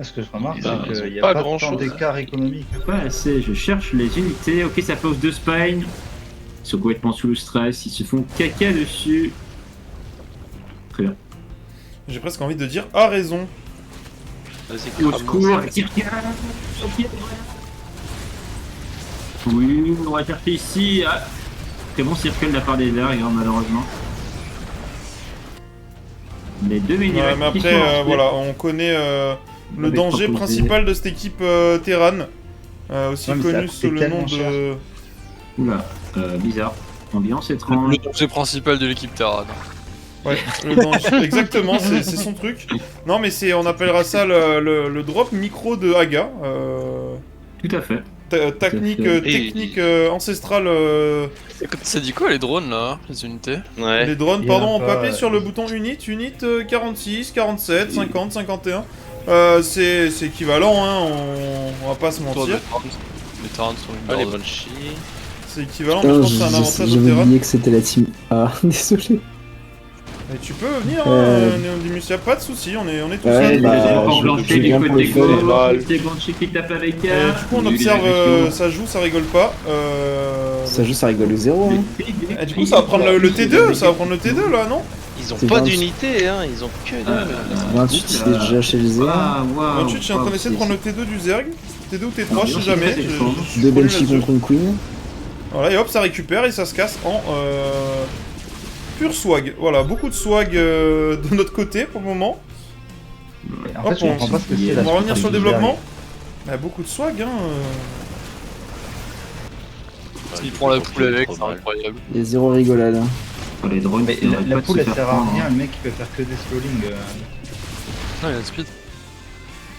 Speaker 5: Ce que je remarque,
Speaker 4: Ils ont
Speaker 5: c'est qu'il n'y a
Speaker 4: pas
Speaker 5: pas,
Speaker 4: grand-chose.
Speaker 5: tant d'écart économique.
Speaker 6: Pas assez. Je cherche les unités. Ok, ça pose 2 spines. Ils sont complètement sous le stress. Ils se font caca dessus. Très bien.
Speaker 1: J'ai presque envie de dire « Ah, raison
Speaker 4: Vas-y,
Speaker 6: Au
Speaker 4: crame.
Speaker 6: secours, circle. Ok. Oui, on va chercher ici. Ah. Très bon circle de la part des Zerg, hein, malheureusement. Les deux mini
Speaker 1: Ouais, mais après, voilà, on connaît le
Speaker 5: Avec
Speaker 1: danger
Speaker 5: proposé.
Speaker 1: principal de cette équipe Terran. Aussi
Speaker 5: Ouais, mais ça a
Speaker 1: connue
Speaker 5: coûté
Speaker 1: sous le nom
Speaker 5: tellement
Speaker 1: de...
Speaker 6: Oula, bizarre. Ambiance
Speaker 8: Le
Speaker 6: étrange.
Speaker 8: danger principal de l'équipe Terran.
Speaker 1: Ouais, le danger, exactement, c'est son truc. Non, mais on appellera ça le drop micro de Haga.
Speaker 6: Tout à fait.
Speaker 1: Technique ancestrale.
Speaker 8: Ça dit quoi les drones là, les unités?
Speaker 4: Ouais.
Speaker 1: Les drones,
Speaker 5: Il y en a
Speaker 1: pardon, on peut
Speaker 5: pas,
Speaker 1: appeler sur le bouton unit 46, 47, 50, 51. C'est équivalent, hein, on va pas se mentir.
Speaker 8: Les Terrans sont une
Speaker 4: Ah, les
Speaker 8: bande.
Speaker 4: Banshee.
Speaker 1: C'est équivalent, mais je pense que c'est un avantage au
Speaker 9: J'avais
Speaker 1: terrain.
Speaker 9: oublié que c'était la team A, désolé.
Speaker 1: Et tu peux venir, hein, Néodimus, y'a pas de soucis, on est tous
Speaker 9: Ouais,
Speaker 1: là.
Speaker 9: bah,
Speaker 6: Pour
Speaker 9: je-
Speaker 6: plancher
Speaker 9: j'ai
Speaker 6: du
Speaker 9: bien
Speaker 6: côté
Speaker 9: pour le faire,
Speaker 6: gauche, c'est Banshee qui tape avec
Speaker 1: Et
Speaker 6: un.
Speaker 1: du coup, on observe, ça joue, ça rigole pas.
Speaker 9: Ça joue, ça rigole au zéro. Hein.
Speaker 1: Et du coup, ça va prendre le T2, ça va prendre le T2 là, non?
Speaker 4: Ils ont
Speaker 9: C'est
Speaker 4: pas
Speaker 9: 20.
Speaker 4: d'unité, hein, ils ont que de.
Speaker 9: 28, il est déjà chez le zéro.
Speaker 6: Ah, waouh.
Speaker 1: 28, je suis en train d'essayer de prendre le T2 du Zerg. T2 ou T3, je sais
Speaker 6: Non,
Speaker 1: jamais.
Speaker 6: c'est
Speaker 1: je-
Speaker 6: très
Speaker 1: je suis
Speaker 9: Deux
Speaker 1: trop nul
Speaker 9: Banshee
Speaker 1: là-dessus.
Speaker 9: contre une Queen.
Speaker 1: Voilà, et hop, ça récupère et ça se casse en pur swag. Voilà, beaucoup de swag de notre côté pour le moment.
Speaker 5: En fait, je comprends pas ce que c'est.
Speaker 1: On va revenir sur le développement. Bah, beaucoup de swag, hein.
Speaker 8: Il prend la poule avec, c'est incroyable.
Speaker 9: Il y a zéro rigolade. Hein.
Speaker 6: Pour les drones,
Speaker 5: Mais
Speaker 6: ça arrête
Speaker 5: la
Speaker 6: pas de
Speaker 5: poule
Speaker 6: se
Speaker 5: elle
Speaker 6: faire
Speaker 5: sert à
Speaker 6: prendre,
Speaker 5: rien,
Speaker 6: hein.
Speaker 5: le mec il peut faire que des slowing.
Speaker 8: Non, il y a de speed.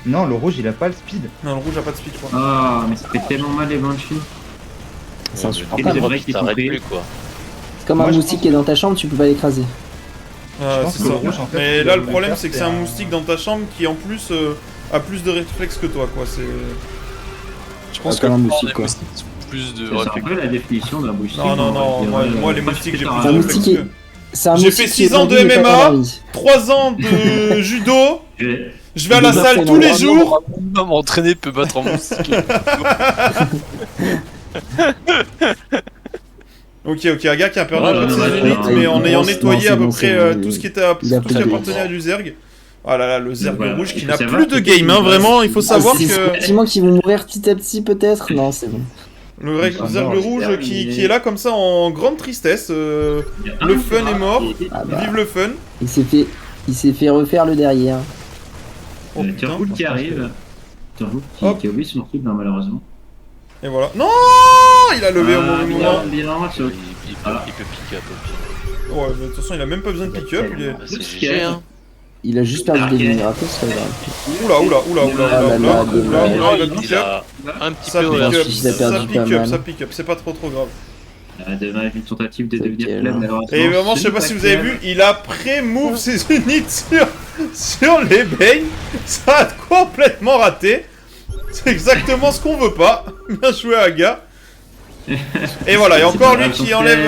Speaker 5: Non, le rouge il a pas le speed.
Speaker 1: Non, le rouge a pas de speed, je crois.
Speaker 6: Ah, mais ça fait tellement mal les Banshees.
Speaker 9: C'est
Speaker 6: Et
Speaker 9: insupportable.
Speaker 6: les vrais qui
Speaker 4: T'arrêtes
Speaker 6: coupent.
Speaker 4: plus quoi.
Speaker 9: C'est comme
Speaker 5: Moi,
Speaker 9: un
Speaker 5: je
Speaker 9: moustique
Speaker 5: pense
Speaker 9: qui est dans ta chambre, tu peux pas l'écraser.
Speaker 1: Ah,
Speaker 5: pense
Speaker 1: c'est
Speaker 5: que
Speaker 1: ça.
Speaker 5: le rouge, en fait,
Speaker 1: Mais
Speaker 5: ce
Speaker 1: là,
Speaker 5: qu'il
Speaker 1: le problème,
Speaker 5: faire,
Speaker 1: c'est que
Speaker 5: c'est
Speaker 1: c'est un
Speaker 5: un-
Speaker 1: moustique dans ta chambre qui, en plus, a plus de réflexes que toi, quoi. C'est...
Speaker 8: Je pense
Speaker 9: Ah,
Speaker 8: que
Speaker 9: comme un
Speaker 8: la
Speaker 9: moustique,
Speaker 8: plupart
Speaker 9: quoi.
Speaker 8: des moustiques ont plus de
Speaker 6: C'est un
Speaker 8: réflexes.
Speaker 6: peu la définition d'un moustique.
Speaker 1: Non, non, non, moi, les
Speaker 6: pas
Speaker 1: moustiques, j'ai
Speaker 6: super
Speaker 1: plus
Speaker 9: C'est un
Speaker 1: de
Speaker 6: rapide.
Speaker 1: réflexes
Speaker 9: moustique
Speaker 1: que...
Speaker 9: qui- C'est un
Speaker 1: J'ai
Speaker 9: moustique
Speaker 1: fait
Speaker 9: qui
Speaker 1: 6 ans de
Speaker 9: aujourd'hui n'est pas
Speaker 1: MMA.
Speaker 9: permis.
Speaker 1: 3 ans de judo.
Speaker 6: J'ai-
Speaker 1: Je vais à la
Speaker 9: J'ai
Speaker 1: salle
Speaker 9: fait
Speaker 1: tous les
Speaker 9: un
Speaker 1: jours.
Speaker 8: Un homme entraîné peut battre un moustique.
Speaker 1: Ok, Aga qui a perdu
Speaker 4: Voilà,
Speaker 1: un peu de
Speaker 6: ouais,
Speaker 1: ses
Speaker 6: ouais,
Speaker 1: limites,
Speaker 6: ouais,
Speaker 1: mais en
Speaker 9: ouais,
Speaker 1: ayant
Speaker 9: non,
Speaker 1: nettoyé
Speaker 9: c'est
Speaker 1: à peu
Speaker 9: bon,
Speaker 1: près
Speaker 9: c'est bon,
Speaker 1: tout ce qui était
Speaker 9: il a
Speaker 1: tout ce qui
Speaker 9: pris
Speaker 1: appartenait à du Zerg. Ah là là, le Zerg
Speaker 6: Voilà,
Speaker 1: rouge qui
Speaker 6: il faut
Speaker 1: n'a
Speaker 6: savoir
Speaker 1: plus de
Speaker 6: que
Speaker 1: game, hein,
Speaker 6: c'est-
Speaker 1: vraiment, il faut savoir
Speaker 9: c'est
Speaker 1: que
Speaker 9: effectivement qu'ils vont mourir petit à petit peut-être. Non, c'est bon.
Speaker 1: le
Speaker 5: Ah
Speaker 1: Zerg
Speaker 5: non,
Speaker 1: rouge
Speaker 6: c'est
Speaker 1: qui
Speaker 6: terminé.
Speaker 1: est là comme ça en grande tristesse.
Speaker 6: Il y a
Speaker 1: Le
Speaker 6: un
Speaker 1: fun est mort.
Speaker 6: qui-
Speaker 9: Ah bah,
Speaker 1: Vive le fun.
Speaker 9: il s'est fait refaire le derrière.
Speaker 1: Oh putain.
Speaker 6: Turboul qui arrive. Turboul
Speaker 1: Hop.
Speaker 6: qui a oublié son truc, non, malheureusement.
Speaker 1: Et voilà. Non, il a levé au mauvais
Speaker 6: bien,
Speaker 1: moment.
Speaker 6: bien, sur-
Speaker 4: Il peut piquer à peu près.
Speaker 1: Ouais, mais de toute façon, il a même pas besoin de pick-up. Il est...
Speaker 4: Ah, c'est GG hein.
Speaker 9: Il a juste perdu des lignes gratos, c'est pas grave.
Speaker 1: Oula,
Speaker 9: Ah là là,
Speaker 1: il va
Speaker 4: Il
Speaker 1: pick-up.
Speaker 4: a un petit
Speaker 1: Ça
Speaker 4: peu
Speaker 1: pick
Speaker 4: au
Speaker 1: up,
Speaker 9: il a perdu pas mal.
Speaker 1: ça pick up, c'est pas trop grave.
Speaker 6: Dommage, une tentative de
Speaker 9: C'est
Speaker 6: devenir
Speaker 9: quel,
Speaker 6: pleine,
Speaker 9: hein.
Speaker 6: malheureusement.
Speaker 1: Et vraiment, je sais pas si vous avez vu, il a pré-move ses unités sur les Bane. Ça a complètement raté. C'est exactement ce qu'on veut pas. Bien joué, Aga. Et voilà, et encore lui qui enlève.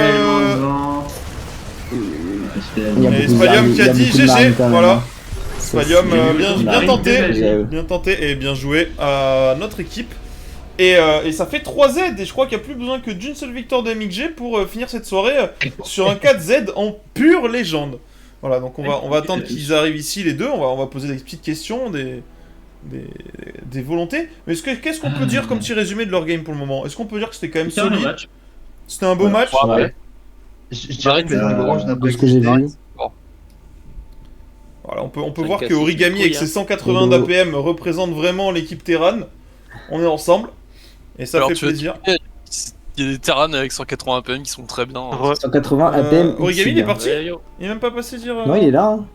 Speaker 9: Il y a
Speaker 1: Et
Speaker 9: beaucoup de
Speaker 1: Spalium
Speaker 9: marines,
Speaker 1: qui a
Speaker 9: il y a
Speaker 1: dit
Speaker 9: beaucoup de
Speaker 1: GG,
Speaker 9: marines quand même,
Speaker 1: voilà.
Speaker 9: hein. Ça,
Speaker 1: Spalium,
Speaker 9: c'est-
Speaker 1: bien
Speaker 6: Marine
Speaker 1: tenté.
Speaker 6: dégagée.
Speaker 1: Bien tenté et bien joué à notre équipe. Et ça fait 3 Z et je crois qu'il n'y a plus besoin que d'une seule victoire de MXG pour finir cette soirée sur un 4Z en pure légende. Voilà, donc on va attendre qu'ils arrivent ici les deux, on va poser des petites questions, des volontés. Mais qu'est-ce qu'on peut dire comme petit résumé de leur game pour le moment? Est-ce qu'on peut dire que c'était quand même
Speaker 6: C'est un
Speaker 1: solide?
Speaker 6: match.
Speaker 1: C'était un beau match?
Speaker 8: Ouais.
Speaker 5: Je dirais que le
Speaker 1: Euh,
Speaker 5: orange n'a
Speaker 9: De
Speaker 5: pas
Speaker 9: ce que j'ai
Speaker 5: existé.
Speaker 9: vu.
Speaker 1: Voilà, on peut
Speaker 4: Ça
Speaker 1: voir
Speaker 4: casse
Speaker 1: que Origami
Speaker 4: les
Speaker 1: avec
Speaker 4: couilles,
Speaker 1: ses
Speaker 4: hein.
Speaker 1: 180 d'APM représente vraiment l'équipe Terran. On est ensemble. Et ça
Speaker 8: Alors,
Speaker 1: fait
Speaker 8: tu vas
Speaker 1: plaisir.
Speaker 8: te dire, il y a des Terran avec 180 PM qui sont très bien. hein.
Speaker 9: 180 APM.
Speaker 1: Origami, il est
Speaker 9: ici,
Speaker 1: parti?
Speaker 4: Ouais, yo.
Speaker 1: Il est même pas passé dire.
Speaker 9: Non, il est là. Hein.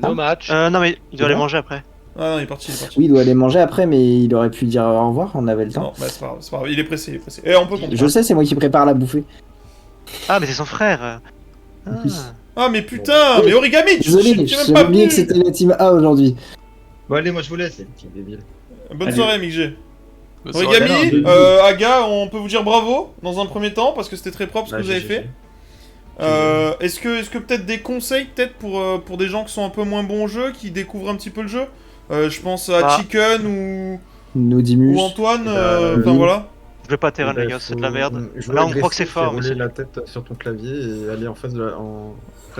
Speaker 4: No match.
Speaker 2: Non, mais il doit aller
Speaker 9: bien.
Speaker 2: manger après.
Speaker 1: Ah non, il est parti, il est parti.
Speaker 9: Oui, il doit aller manger après, mais il aurait pu dire au revoir, on avait le temps.
Speaker 1: Non, bah c'est pas grave, c'est pas grave. Il est pressé, il est pressé. Et on peut comprendre.
Speaker 9: Je sais, c'est moi qui prépare la bouffée.
Speaker 2: Ah, mais c'est son frère. Ah.
Speaker 9: Oui.
Speaker 1: Ah mais putain, mais Origami,
Speaker 9: Désolé,
Speaker 1: tu es même
Speaker 9: j'avais
Speaker 1: pas
Speaker 9: oublié
Speaker 1: venu.
Speaker 9: que c'était la team A aujourd'hui.
Speaker 5: Bon, allez, moi je vous laisse.
Speaker 7: Petit débile.
Speaker 1: Bonne
Speaker 6: Allez.
Speaker 1: soirée, MXG.
Speaker 8: Bah, c'est vrai.
Speaker 1: Origami,
Speaker 5: Alors,
Speaker 1: Aga, on peut vous dire bravo dans un premier temps parce que c'était très propre ce que
Speaker 7: Là,
Speaker 1: vous avez
Speaker 7: j'ai-
Speaker 1: fait. Est-ce que peut-être des conseils peut-être pour des gens qui sont un peu moins bons au jeu, qui découvrent un petit peu le jeu? Je pense à
Speaker 2: Ah.
Speaker 1: Chicken ou
Speaker 9: Nodimus.
Speaker 1: Antoine.
Speaker 7: Bah,
Speaker 1: Enfin
Speaker 9: oui.
Speaker 1: voilà.
Speaker 2: Je vais pas Terran,
Speaker 7: Bah,
Speaker 2: les gars, c'est de la
Speaker 7: faut
Speaker 2: merde.
Speaker 7: jouer
Speaker 2: Là, on croit que c'est
Speaker 7: agressif
Speaker 2: fort,
Speaker 7: et
Speaker 2: mais
Speaker 7: rouler
Speaker 2: c'est.
Speaker 7: la tête sur ton clavier et aller en face de la... en...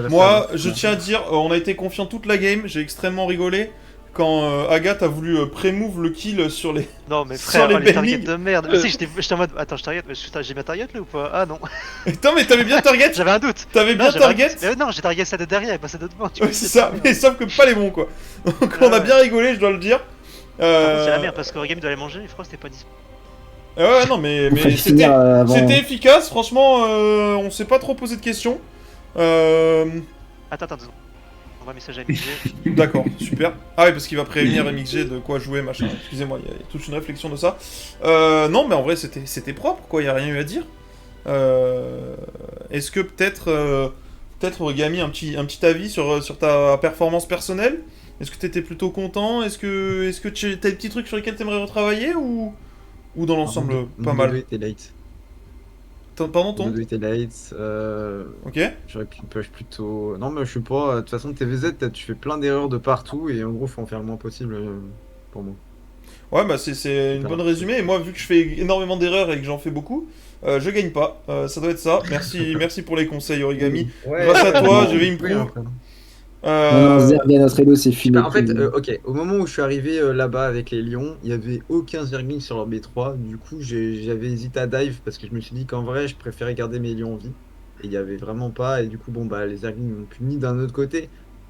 Speaker 1: Moi, je tiens à dire, on a été confiant toute la game. J'ai extrêmement rigolé quand Agathe a voulu pré-move le kill sur les.
Speaker 2: Non, mais
Speaker 1: Sur
Speaker 2: frère,
Speaker 1: les
Speaker 2: oh, les targets
Speaker 1: bendings.
Speaker 2: de merde. Mais si, j'étais en mode. Attends, je target, mais j'ai bien target là ou pas? Ah non.
Speaker 1: Attends, mais t'avais bien target.
Speaker 2: J'avais un doute.
Speaker 1: T'avais
Speaker 2: Non,
Speaker 1: bien
Speaker 2: j'avais un
Speaker 1: target.
Speaker 2: doute. Mais non, j'ai target ça de derrière et pas ça de devant. Tu
Speaker 1: Ouais,
Speaker 2: vois,
Speaker 1: c'est ça, mais sauf que pas les bons quoi. Donc on a
Speaker 2: Ouais.
Speaker 1: bien rigolé, je dois le dire.
Speaker 2: Par contre, c'est la merde parce que Origami doit aller manger et Frost est pas dispo.
Speaker 1: Ouais, non, mais
Speaker 9: Il fallait
Speaker 1: c'était
Speaker 9: finir avant.
Speaker 1: c'était efficace, franchement, on s'est pas trop posé de questions.
Speaker 2: Attends, 2 secondes. On va message à MG.
Speaker 1: D'accord, super. Ah oui, parce qu'il va prévenir MXG de quoi jouer, machin. Excusez-moi, il y a toute une réflexion de ça. Non, mais en vrai, c'était propre, quoi, il y a rien eu à dire. Est-ce que peut-être Origami, un petit avis sur ta performance personnelle? Est-ce que t'étais plutôt content? Est-ce que t'as des petits trucs sur lesquels t'aimerais retravailler ou dans l'ensemble pas mal?
Speaker 7: Dodo était late.
Speaker 1: Pardon, ton?
Speaker 7: Dodo était late.
Speaker 1: Ok.
Speaker 7: J'aurais pu push plutôt... Non, mais je sais pas. De toute façon, TVZ, tu fais plein d'erreurs de partout et en gros, faut en faire le moins possible pour moi.
Speaker 1: Ouais, bah c'est une bonne résumé. Et moi, vu que je fais énormément d'erreurs et que j'en fais beaucoup, je gagne pas. Ça doit être ça. Merci pour les conseils, Origami. Grâce à toi, je vais improve.
Speaker 9: Non, non, Zerg à notre elo, c'est fini.
Speaker 7: Bah, en fait, ok, au moment où je suis arrivé là-bas avec les lions, il y avait aucun Zergling sur leur B3. Du coup, j'avais hésité à dive parce que je me suis dit qu'en vrai, je préférais garder mes lions en vie. et il y avait vraiment pas. Et du coup, bon, bah, les Zerglings m'ont puni d'un autre côté.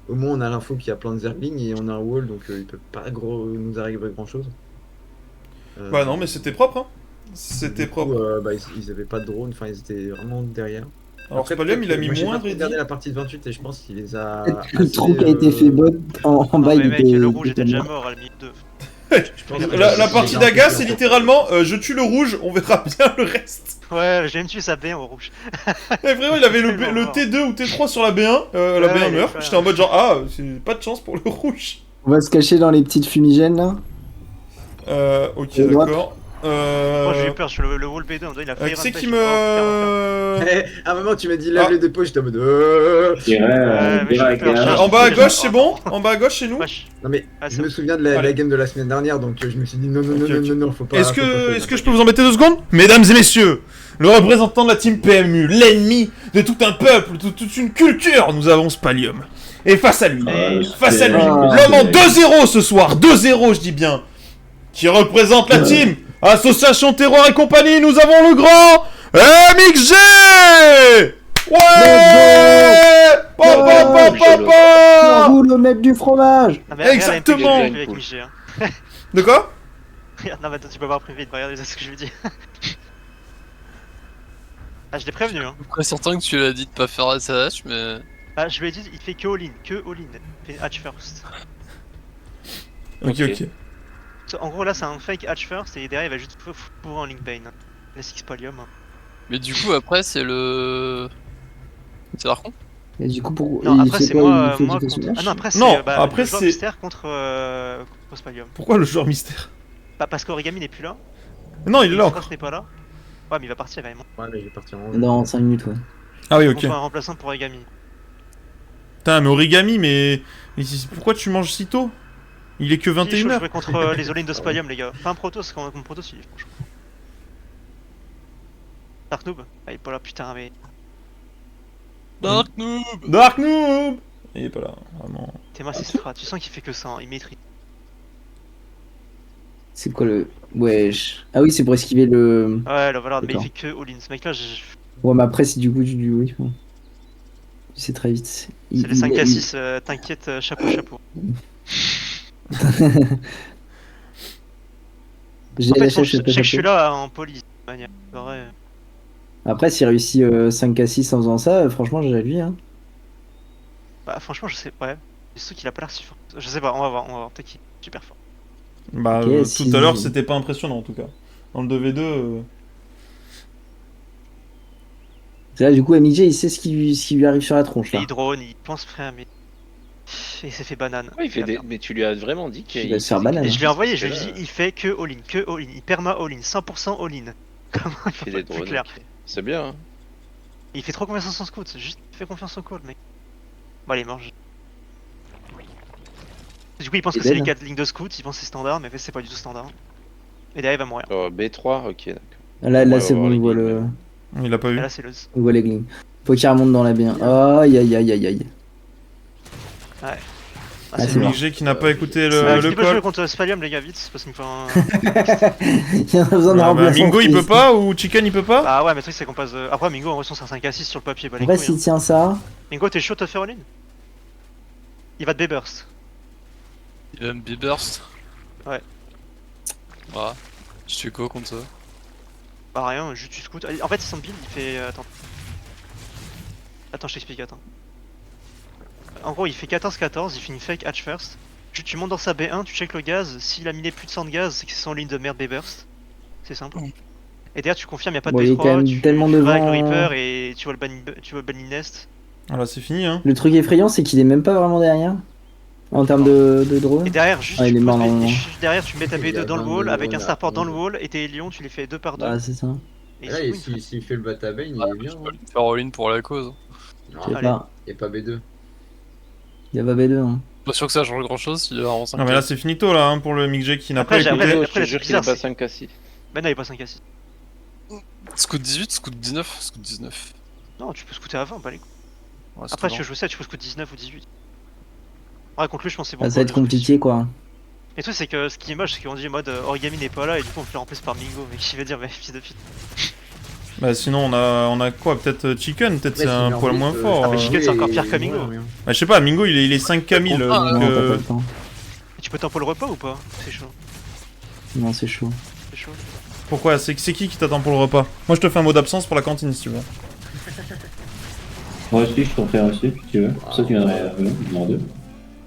Speaker 7: Au moins, on a l'info qu'il y a plein de Zerglings et on a un wall, donc ils peuvent pas nous arriver grand chose.
Speaker 1: Bah non, mais c'était propre, hein. C'était propre.
Speaker 7: Bah, ils avaient pas de drone, enfin, ils étaient vraiment derrière.
Speaker 1: Alors
Speaker 7: Après,
Speaker 1: Spalium,
Speaker 7: peut-être
Speaker 1: il a
Speaker 7: que-
Speaker 1: mis
Speaker 7: moi, j'ai
Speaker 1: moins
Speaker 7: pas
Speaker 1: de
Speaker 7: trop regardé
Speaker 1: ready.
Speaker 7: la partie de 28 et je pense qu'il les a.
Speaker 9: Le
Speaker 7: assez,
Speaker 9: trou qui a été fait bot en
Speaker 2: Non,
Speaker 9: bas,
Speaker 2: mais
Speaker 9: il
Speaker 2: mec,
Speaker 9: était.
Speaker 2: le rouge
Speaker 9: il
Speaker 2: était
Speaker 9: était
Speaker 2: déjà
Speaker 9: mort.
Speaker 2: mort à la minute 2.
Speaker 1: La partie d'Aga, c'est littéralement je tue le rouge, on verra bien le reste.
Speaker 2: Ouais, j'ai même tué sa B1 au rouge.
Speaker 1: Et vraiment, il avait le
Speaker 2: Tellement mort.
Speaker 1: T2 ou T3 sur la B1, la
Speaker 2: Ouais,
Speaker 1: B1
Speaker 2: il
Speaker 1: meurt.
Speaker 2: est
Speaker 1: J'étais en mode genre, ah, c'est pas de chance pour le rouge.
Speaker 9: On va se cacher dans les petites fumigènes là.
Speaker 1: Ok,
Speaker 9: Et droite.
Speaker 1: d'accord.
Speaker 2: Moi j'ai eu peur sur le wall B2, on dirait il a failli
Speaker 1: Qui c'est qui
Speaker 2: rampage, oh,
Speaker 1: me...
Speaker 7: À un moment, tu m'as dit lève
Speaker 1: Ah.
Speaker 7: les dépôts, j'étais en mode.
Speaker 6: Je dirais,
Speaker 2: Ouais, mais j'ai eu peur,
Speaker 1: En bas à gauche, c'est bon. En bas à gauche, c'est nous.
Speaker 2: Wesh.
Speaker 7: Non, mais
Speaker 2: Ah,
Speaker 7: je
Speaker 2: c'est
Speaker 7: me
Speaker 2: bon.
Speaker 7: souviens de la
Speaker 1: Allez.
Speaker 7: game de la semaine dernière, donc je me suis dit non, non, non,
Speaker 1: Ok,
Speaker 7: non,
Speaker 1: ok.
Speaker 7: non, non, faut pas.
Speaker 1: Est-ce
Speaker 7: faut pas
Speaker 1: que,
Speaker 7: faire
Speaker 1: est-ce que je peux vous embêter 2 secondes? Mesdames et messieurs, le représentant de la team PMU, l'ennemi de tout un peuple, de toute une culture, nous avons Spalium. Et face à lui, face à lui, l'homme en 2-0 ce soir, 2-0 je dis bien, qui représente la team Association Terror et compagnie, nous avons le grand MXG. Ouais. Pa, pa, pa, pa, pa.
Speaker 9: Pour vous, le maître du fromage.
Speaker 2: Ah, mais regarde,
Speaker 1: Exactement.
Speaker 2: avec MG, hein.
Speaker 1: De quoi?
Speaker 2: Regarde, non, mais attends, tu peux pas privé de regarder ce que je lui dis. Ah, je l'ai prévenu, hein.
Speaker 8: Après, certain que tu l'as dit de pas faire SH, mais.
Speaker 2: Ah, je lui ai dit, il fait que all-in, que all-in. Il fait hatch first.
Speaker 1: Ok, ok.
Speaker 2: En gros, là, c'est un fake hatch first et derrière, il va juste pour un link bane. Classique Spalium.
Speaker 8: Mais du coup, après, c'est le. C'est l'Archon?
Speaker 9: Et du coup, pour.
Speaker 2: Non,
Speaker 9: il
Speaker 2: après,
Speaker 9: fait
Speaker 2: c'est
Speaker 9: quoi,
Speaker 2: moi,
Speaker 9: il fait
Speaker 2: moi
Speaker 9: du
Speaker 2: contre.
Speaker 9: personnage
Speaker 2: Ah non, après,
Speaker 1: Non,
Speaker 2: c'est
Speaker 1: après,
Speaker 2: le joueur
Speaker 1: c'est-
Speaker 2: mystère contre Spalium.
Speaker 1: Pourquoi le joueur mystère?
Speaker 2: Bah, parce qu'Origami n'est plus là.
Speaker 1: Non, il est là
Speaker 2: Cross
Speaker 1: encore.
Speaker 2: n'est pas là. Ouais, mais il va partir également.
Speaker 7: Ouais, mais je vais partir en.
Speaker 9: Dans 5 minutes, ouais.
Speaker 1: Ah oui,
Speaker 2: On
Speaker 1: ok.
Speaker 2: fait un remplaçant pour Origami.
Speaker 1: Putain, mais Origami, mais pourquoi tu manges si tôt? Il est que
Speaker 2: Je
Speaker 1: 21h.
Speaker 2: jouer contre les all-in de Spalium, les gars. Pas un Protoss, quand mon Protoss, il est franchement. Dark Noob. Ah, il est pas là, putain, mais.
Speaker 8: Dark Noob!
Speaker 1: Dark Noob. Il est pas là, vraiment.
Speaker 2: T'es Strat, tu sens qu'il fait que ça, hein. Il maîtrise.
Speaker 9: C'est quoi le. Wesh. Ah oui, c'est pour esquiver le.
Speaker 2: Ouais, là, voilà, mais il
Speaker 9: D'accord.
Speaker 2: fait que all-in. Ce mec-là,
Speaker 9: Ouais, mais après, c'est du coup du. Oui. Bon. C'est très vite.
Speaker 2: c'est les 5 à 6, t'inquiète, chapeau, chapeau.
Speaker 9: J'ai
Speaker 2: En fait,
Speaker 9: la
Speaker 2: je sais
Speaker 9: chape,
Speaker 2: que je suis là en police, de manière. Ouais.
Speaker 9: Après, s'il réussit 5 à 6 en faisant ça, franchement, j'ai lui. Hein.
Speaker 2: Bah, franchement, je sais, ouais. Je sais qu'il a pas l'air si fort. Je sais pas, on va voir, peut-être qu'il est super fort.
Speaker 1: Bah,
Speaker 9: Ok,
Speaker 1: tout
Speaker 9: si-
Speaker 1: à l'heure, c'était pas impressionnant en tout cas. Dans le 2v2.
Speaker 9: C'est là, du coup, MJ, il sait ce qui lui arrive sur la tronche.
Speaker 2: Et
Speaker 9: Là.
Speaker 2: il drone, il pense frère, mais. Et il s'est fait banane.
Speaker 4: Ouais, il fait des... Mais tu lui as vraiment dit
Speaker 9: Il
Speaker 4: qu'il
Speaker 9: va se faire banane.
Speaker 2: Et je lui ai envoyé, je
Speaker 4: fait
Speaker 2: lui ai dit, il fait que all-in, que all-in. Il perma all-in, 100% all-in. Comment il
Speaker 4: Il
Speaker 2: faut
Speaker 4: fait
Speaker 2: pas
Speaker 4: des
Speaker 2: être plus
Speaker 4: drones.
Speaker 2: clair.
Speaker 4: ok. C'est bien, hein.
Speaker 2: Il fait trop confiance en son scout, juste fais confiance au call, mec. Bon, allez, mange. Du coup, il pense
Speaker 9: Et
Speaker 2: que c'est les
Speaker 9: dead.
Speaker 2: 4 lignes de scout, il pense que c'est standard, mais en fait, c'est pas du tout standard. Et derrière, il va mourir.
Speaker 4: Oh, B3, ok, d'accord.
Speaker 9: Là,
Speaker 4: Ouais,
Speaker 9: c'est
Speaker 4: on va
Speaker 9: bon,
Speaker 4: voir
Speaker 9: il voit
Speaker 4: les
Speaker 9: le.
Speaker 4: lignes,
Speaker 1: Il a pas
Speaker 2: Et
Speaker 1: vu.
Speaker 2: là, c'est le.
Speaker 9: Il voit les glignes. Faut qu'il remonte dans la B1. Aïe, aïe, aïe, aïe, aïe.
Speaker 2: Ah,
Speaker 9: Ah,
Speaker 2: c'est
Speaker 9: c'est
Speaker 1: C'est
Speaker 9: mort.
Speaker 1: MXG qui n'a pas écouté
Speaker 2: Bah,
Speaker 1: le
Speaker 2: qui peut jouer
Speaker 1: call.
Speaker 2: contre Spalium, les gars, vite, parce qu'il me faut un.
Speaker 9: Il y en a besoin d'un
Speaker 1: Bah,
Speaker 9: remplaçant.
Speaker 1: Mingo il peut pas ou Chicken il peut pas?
Speaker 2: Ah ouais, mais le truc, c'est qu'on passe. Après, Mingo, en ressource, c'est un 5 à 6 sur le papier, bah les
Speaker 9: Après,
Speaker 2: couilles.
Speaker 9: s'il
Speaker 2: Hein.
Speaker 9: tient ça.
Speaker 2: Mingo, t'es chaud de te faire all-in? Il va te B-burst.
Speaker 8: Il aime B-Burst.
Speaker 2: Ouais.
Speaker 8: Voilà. Je fais quoi contre ça?
Speaker 2: Bah rien, juste tu scout. En fait, son build, il fait. Attends. Attends, je t'explique, attends. En gros, il fait 14-14, il finit fake hatch first. Tu montes dans sa B1, tu check le gaz. S'il a mis plus de 100 de gaz, c'est que c'est son ligne de merde B-burst. C'est simple. Et derrière, tu confirmes, y a pas de
Speaker 9: Bon, il est quand
Speaker 2: B3,
Speaker 9: même
Speaker 2: tu
Speaker 9: tellement
Speaker 2: vas avec le
Speaker 9: devant.
Speaker 2: Reaper et tu vois le banning nest.
Speaker 1: Voilà, c'est fini hein.
Speaker 9: Le truc effrayant, c'est qu'il est même pas vraiment derrière. En termes de drone.
Speaker 2: Et derrière, juste,
Speaker 9: Ah, il
Speaker 2: tu
Speaker 9: est mort,
Speaker 2: poses
Speaker 9: normalement.
Speaker 2: juste derrière, tu mets ta
Speaker 7: Il y a
Speaker 2: B2 dans le
Speaker 7: 22
Speaker 2: wall avec un
Speaker 7: drones,
Speaker 2: starport
Speaker 7: là.
Speaker 2: dans le wall et tes lions, tu les fais 2 par 2.
Speaker 9: Ah, c'est ça.
Speaker 2: Et
Speaker 7: Là,
Speaker 2: du coup, il
Speaker 7: s'il fait le Batabane, il
Speaker 8: Ah,
Speaker 7: est bien.
Speaker 8: je
Speaker 7: hein.
Speaker 8: peux lui faire all-in pour la cause.
Speaker 9: Je
Speaker 7: Non,
Speaker 9: sais
Speaker 2: allez.
Speaker 9: pas.
Speaker 7: il n'y a pas B2.
Speaker 9: Il y a pas B2. Hein.
Speaker 8: Pas sûr que ça change grand chose s'il est en 5.
Speaker 1: Ah mais là c'est finito là hein, pour le MXG qui n'a
Speaker 2: Après,
Speaker 1: pas
Speaker 2: j'ai-
Speaker 1: écouté.
Speaker 2: après,
Speaker 4: Je te jure qu'il est
Speaker 2: bizarre,
Speaker 4: pas
Speaker 2: c'est-
Speaker 4: 5 à 6.
Speaker 2: Ben non, il est pas 5 à 6.
Speaker 8: Scout 18, Scout 19, Scout 19.
Speaker 2: Non, tu peux scouter avant, pas les couilles.
Speaker 8: Ouais, c'est
Speaker 2: Après,
Speaker 8: tout
Speaker 2: si tu veux jouer ça, tu peux scout 19 ou 18. Ouais, contre lui, je pense que c'est bon.
Speaker 9: Ah, ça va être compliqué, quoi.
Speaker 2: Et le truc, c'est que ce qui est moche, c'est qu'on dit en mode Origami n'est pas là et du coup, on fait le remplacer par Mingo, mais qui veut dire, mais fils de pute.
Speaker 1: Bah sinon on a quoi? Peut-être Chicken, peut-être
Speaker 7: Ouais,
Speaker 1: c'est un
Speaker 7: mais en
Speaker 1: poil
Speaker 7: plus,
Speaker 1: moins fort.
Speaker 2: ah, mais
Speaker 1: euh.
Speaker 2: Chicken, c'est encore pire que
Speaker 7: ouais,
Speaker 2: Mingo.
Speaker 7: ouais.
Speaker 1: Bah je sais pas, Mingo il est 5K 1000 donc
Speaker 9: Non, t'as pas le temps.
Speaker 2: Tu peux tempo le repas ou pas? C'est chaud.
Speaker 9: Non, c'est chaud.
Speaker 2: C'est chaud.
Speaker 1: Pourquoi? C'est qui t'attend pour le repas? Moi je te fais un mot d'absence pour la cantine si tu veux.
Speaker 10: Moi aussi, je t'en fais un aussi, si tu veux. Pour ça, tu viendrais dans deux.